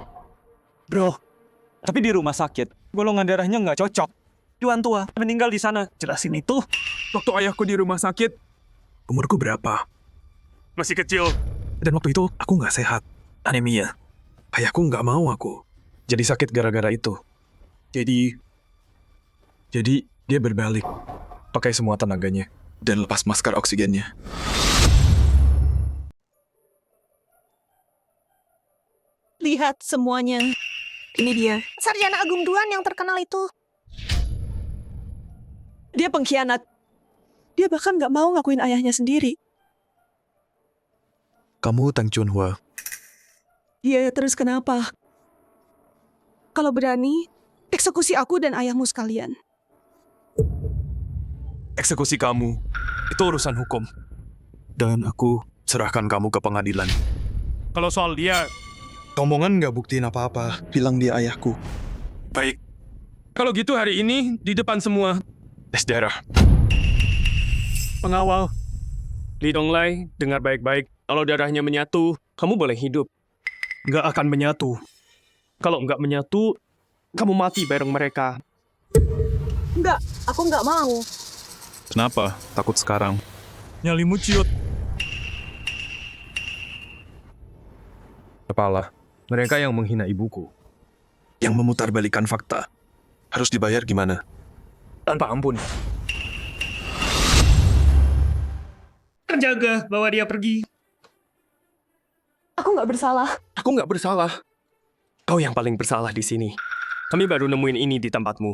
Bro, tapi di rumah sakit, golongan darahnya nggak cocok. Duan tua meninggal di sana. Jelasin itu.
Waktu ayahku di rumah sakit, umurku berapa?
Masih kecil.
Dan waktu itu aku nggak sehat, anemia. Ayahku nggak mau aku jadi sakit gara-gara itu. Jadi dia berbalik, pakai semua tenaganya dan lepas masker oksigennya.
Lihat semuanya. Ini dia.
Sarjana Agung Duan yang terkenal itu.
Dia pengkhianat. Dia bahkan nggak mau ngakuin ayahnya sendiri.
Kamu Tang Chunhua.
Iya, terus kenapa? Kalau berani, eksekusi aku dan ayahmu sekalian.
Eksekusi kamu itu urusan hukum. Dan aku serahkan kamu ke pengadilan.
Kalau soal dia,
Omongan nggak buktiin apa-apa, bilang dia ayahku.
baik. Kalau gitu hari ini di depan semua.
Tes darah.
Pengawal. Li Donglai, dengar baik-baik. Kalau darahnya menyatu, kamu boleh hidup. Nggak akan menyatu. Kalau nggak menyatu, kamu mati bareng mereka.
Enggak, aku nggak mau.
Kenapa? Takut sekarang?
Nyalimu ciut.
Kepala. Mereka yang menghina ibuku. Yang memutarbalikan fakta. Harus dibayar gimana? Tanpa ampun.
Jaga, bawa dia pergi.
Aku nggak bersalah.
Aku nggak bersalah. Kau yang paling bersalah di sini. Kami baru nemuin ini di tempatmu.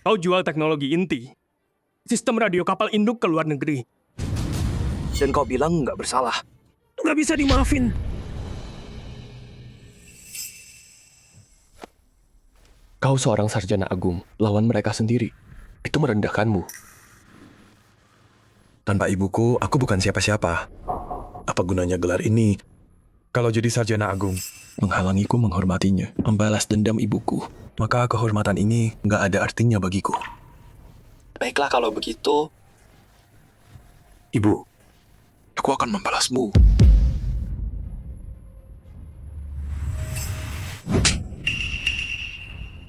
Kau jual teknologi inti. Sistem radio kapal induk ke luar negeri.
Dan kau bilang nggak bersalah.
Nggak bisa dimaafin. Kau seorang sarjana agung, lawan mereka sendiri. Itu merendahkanmu.
Tanpa ibuku, aku bukan siapa-siapa. Apa gunanya gelar ini? Kalau jadi sarjana agung, menghalangiku menghormatinya, membalas dendam ibuku. Maka kehormatan ini nggak ada artinya bagiku.
Baiklah kalau begitu.
Ibu, aku akan membalasmu.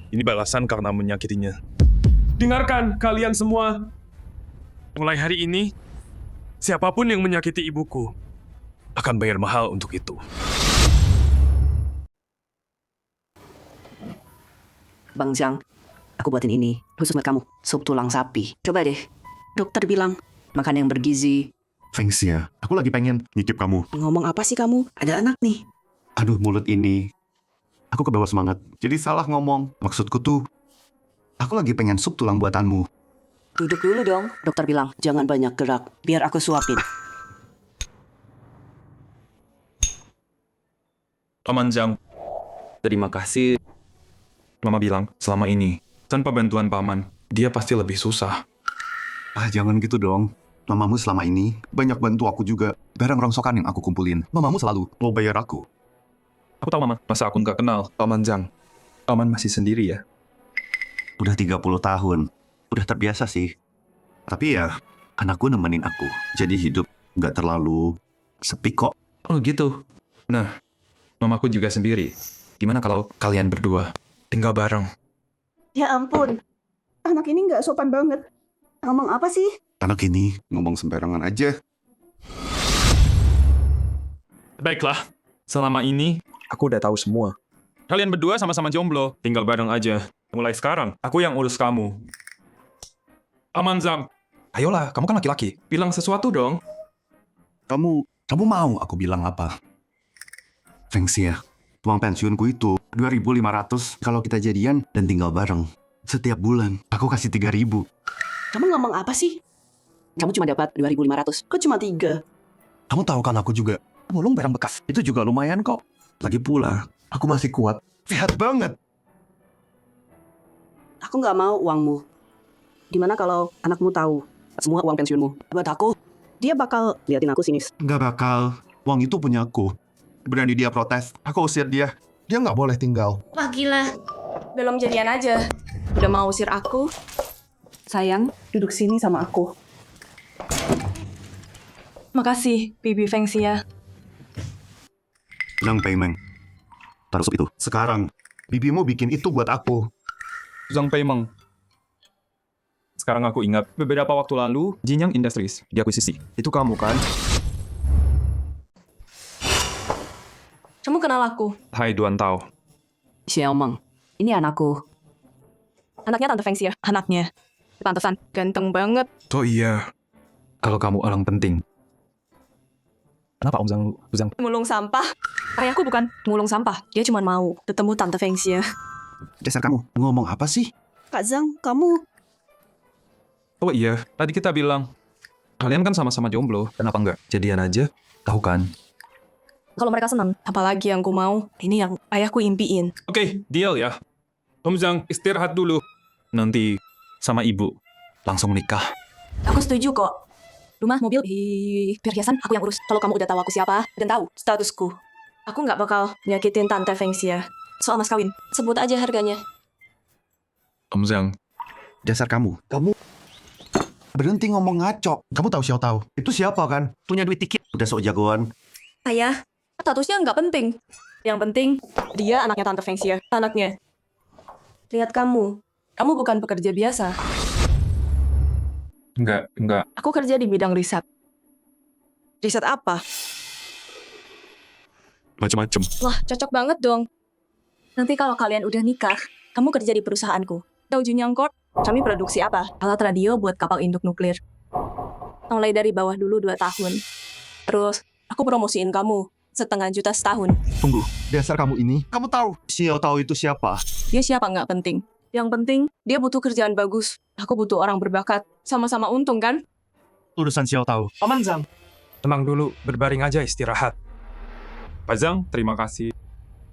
Ini balasan karena menyakitinya.
Dengarkan kalian semua. Mulai hari ini, siapapun yang menyakiti ibuku
akan bayar mahal untuk itu.
Bang Zhang, aku buatin ini khusus buat kamu. Sup tulang sapi. Coba deh. Dokter bilang makan yang bergizi.
Thanks ya, aku lagi pengen nyicip kamu.
Ngomong apa sih kamu? Ada anak nih.
Aduh, mulut ini. Aku kebawa semangat, jadi salah ngomong. Maksudku tuh, aku lagi pengen sup tulang buatanmu.
Duduk dulu dong. Dokter bilang jangan banyak gerak. Biar aku suapin.
Paman Zhang, terima kasih. Mama bilang, selama ini, tanpa bantuan paman,
dia pasti lebih susah.
Jangan gitu dong. Mamamu selama ini banyak bantu aku juga. Barang rongsokan yang aku kumpulin, mamamu selalu mau bayar aku.
Aku tahu Mama, masa aku nggak kenal Paman Zhang. Paman masih sendiri ya?
Udah 30 tahun. Udah terbiasa sih. Tapi ya, anakku nemenin aku. Jadi hidup nggak terlalu sepi kok.
Oh gitu. Nah, mamaku juga sendiri. Gimana kalau kalian berdua tinggal bareng?
Ya ampun, anak ini nggak sopan banget. Ngomong apa sih?
Anak ini ngomong sembarangan aja.
Baiklah, selama ini aku udah tahu semua. Kalian berdua sama-sama jomblo, tinggal bareng aja. Mulai sekarang, aku yang urus kamu. Paman Zhang, ayolah, kamu kan laki-laki. Bilang sesuatu dong.
Kamu mau aku bilang apa? Fengxia, uang pensiunku itu 2.500 kalau kita jadian dan tinggal bareng. Setiap bulan, aku kasih 3.000.
Kamu ngomong apa sih? Kamu cuma dapat 2.500. Kok cuma 3?
Kamu tahu kan aku juga mulung barang bekas. Itu juga lumayan kok. Lagi pula, aku masih kuat. Sehat banget.
Aku nggak mau uangmu. Gimana kalau anakmu tahu semua uang pensiunmu? Buat aku, dia bakal liatin aku sinis.
Nggak bakal. Uang itu punya aku. Berani dia protes, aku usir dia.
Dia nggak boleh tinggal.
Wah gila, belum jadian aja. Udah mau usir aku.
Sayang, duduk sini sama aku.
Makasih, Bibi Fengxia.
Zhang Peimeng. Taruh sup itu.
Sekarang, bibimu bikin itu buat aku.
Zhang Peimeng. Sekarang aku ingat, beberapa waktu lalu, Jinyang Industries diakuisisi. Itu kamu kan?
Kamu kenal aku?
Hai Duan Tao.
Xiaomeng, ini anakku.
Anaknya Tante Fengxia. Anaknya. Pantesan, ganteng banget.
Oh iya. Kalau kamu orang penting. Kenapa Om Zhang?
Mulung sampah. Ayahku bukan mulung sampah. Dia cuma mau ketemu Tante Fengxia.
Dasar kamu, ngomong apa sih?
Kak Zhang, kamu...
Oh iya, tadi kita bilang, kalian kan sama-sama jomblo. Kenapa enggak? Jadian aja, tahu kan?
Kalau mereka senang, apalagi yang ku mau. Ini yang ayahku impiin.
Oke, deal ya. Om Zhang, istirahat dulu. Nanti sama ibu, langsung nikah.
Aku setuju kok. Rumah, mobil, perhiasan aku yang urus. Kalau kamu udah tahu aku siapa dan tahu statusku, aku nggak bakal nyakitin Tante Fengxia. Soal mas kawin, sebut aja harganya.
Om Zhang.
Dasar kamu. Kamu berhenti ngomong ngaco.
Kamu tahu Xiao Tao?
Itu siapa kan? Punya duit dikit. Udah sok jagoan.
Ayah, statusnya nggak penting. Yang penting, dia anaknya Tante Fengxia. Anaknya. Lihat kamu. Kamu bukan pekerja biasa.
Enggak.
Aku kerja di bidang riset. Riset apa?
Macem-macem.
Wah, cocok banget dong. Nanti kalau kalian udah nikah, kamu kerja di perusahaanku. Tahu Junyang Corp? Kami produksi apa? Alat radio buat kapal induk nuklir. Mulai dari bawah dulu 2 tahun. Terus, aku promosiin kamu 1,5 juta setahun.
Tunggu, dasar kamu ini.
Kamu tahu Xiao Tao itu siapa?
Dia siapa nggak penting. Yang penting, dia butuh kerjaan bagus. Aku butuh orang berbakat. Sama-sama untung, kan?
Urusan Xiao Tao.
Paman Zhang. Tenang dulu, berbaring aja istirahat. Pak Zhang, terima kasih.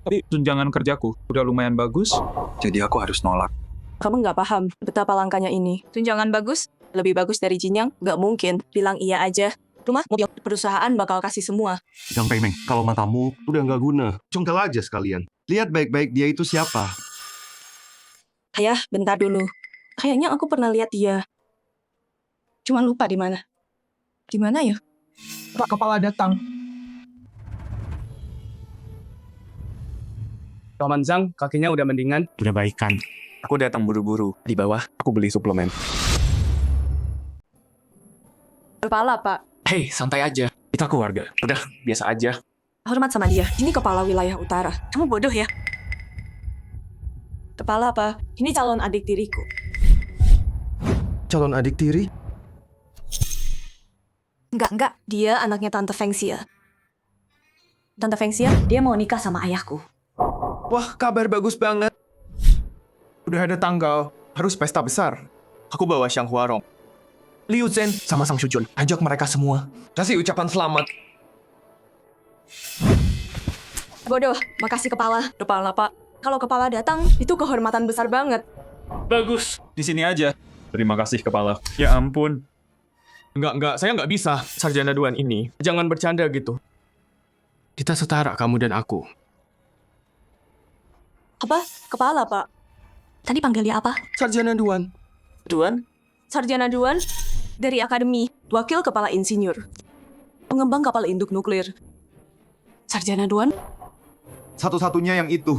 Tapi tunjangan kerjaku udah lumayan bagus, jadi aku harus nolak.
Kamu nggak paham betapa langkanya ini. Tunjangan bagus, lebih bagus dari Jinyang, nggak mungkin. Bilang iya aja. Rumah, mobil, perusahaan bakal kasih semua.
Zhang Peimeng, kalau matamu udah nggak guna. Congkel aja sekalian. Lihat baik-baik dia itu siapa.
Ayah, bentar dulu. Kayaknya aku pernah lihat dia. Cuma lupa di mana. Di mana ya?
Pak Kepala datang.
Paman Zhang, kakinya udah mendingan.
Udah baikan. Aku datang buru-buru. Di bawah, aku beli suplemen.
Kepala, Pak.
Hei, santai aja. Kita keluarga. Udah, biasa aja.
Hormat sama dia. Ini kepala wilayah utara. Kamu bodoh ya? Kepala apa? Ini calon adik tiriku.
Calon adik tiri?
Enggak. Dia anaknya Tante Fengxia. Tante Fengxia, dia mau nikah sama ayahku.
Wah, kabar bagus banget. Udah ada tanggal. Harus pesta besar. Aku bawa Xiang Huarong, Liu Zhen, sama Sang Shujun. Ajak mereka semua. Kasih ucapan selamat.
Bodoh, makasih kepala. Kepala, Pak. Kalau kepala datang, itu kehormatan besar banget.
Bagus. Di sini aja.
Terima kasih, Kepala. Ya ampun. Enggak, saya nggak bisa. Sarjana Duan ini, jangan bercanda gitu. Kita setara, kamu dan aku.
Apa? Kepala, Pak.
Tadi panggil dia apa?
Sarjana Duan.
Duan? Sarjana Duan dari Akademi, Wakil Kepala Insinyur. Pengembang kapal induk nuklir. Sarjana Duan?
Satu-satunya yang itu.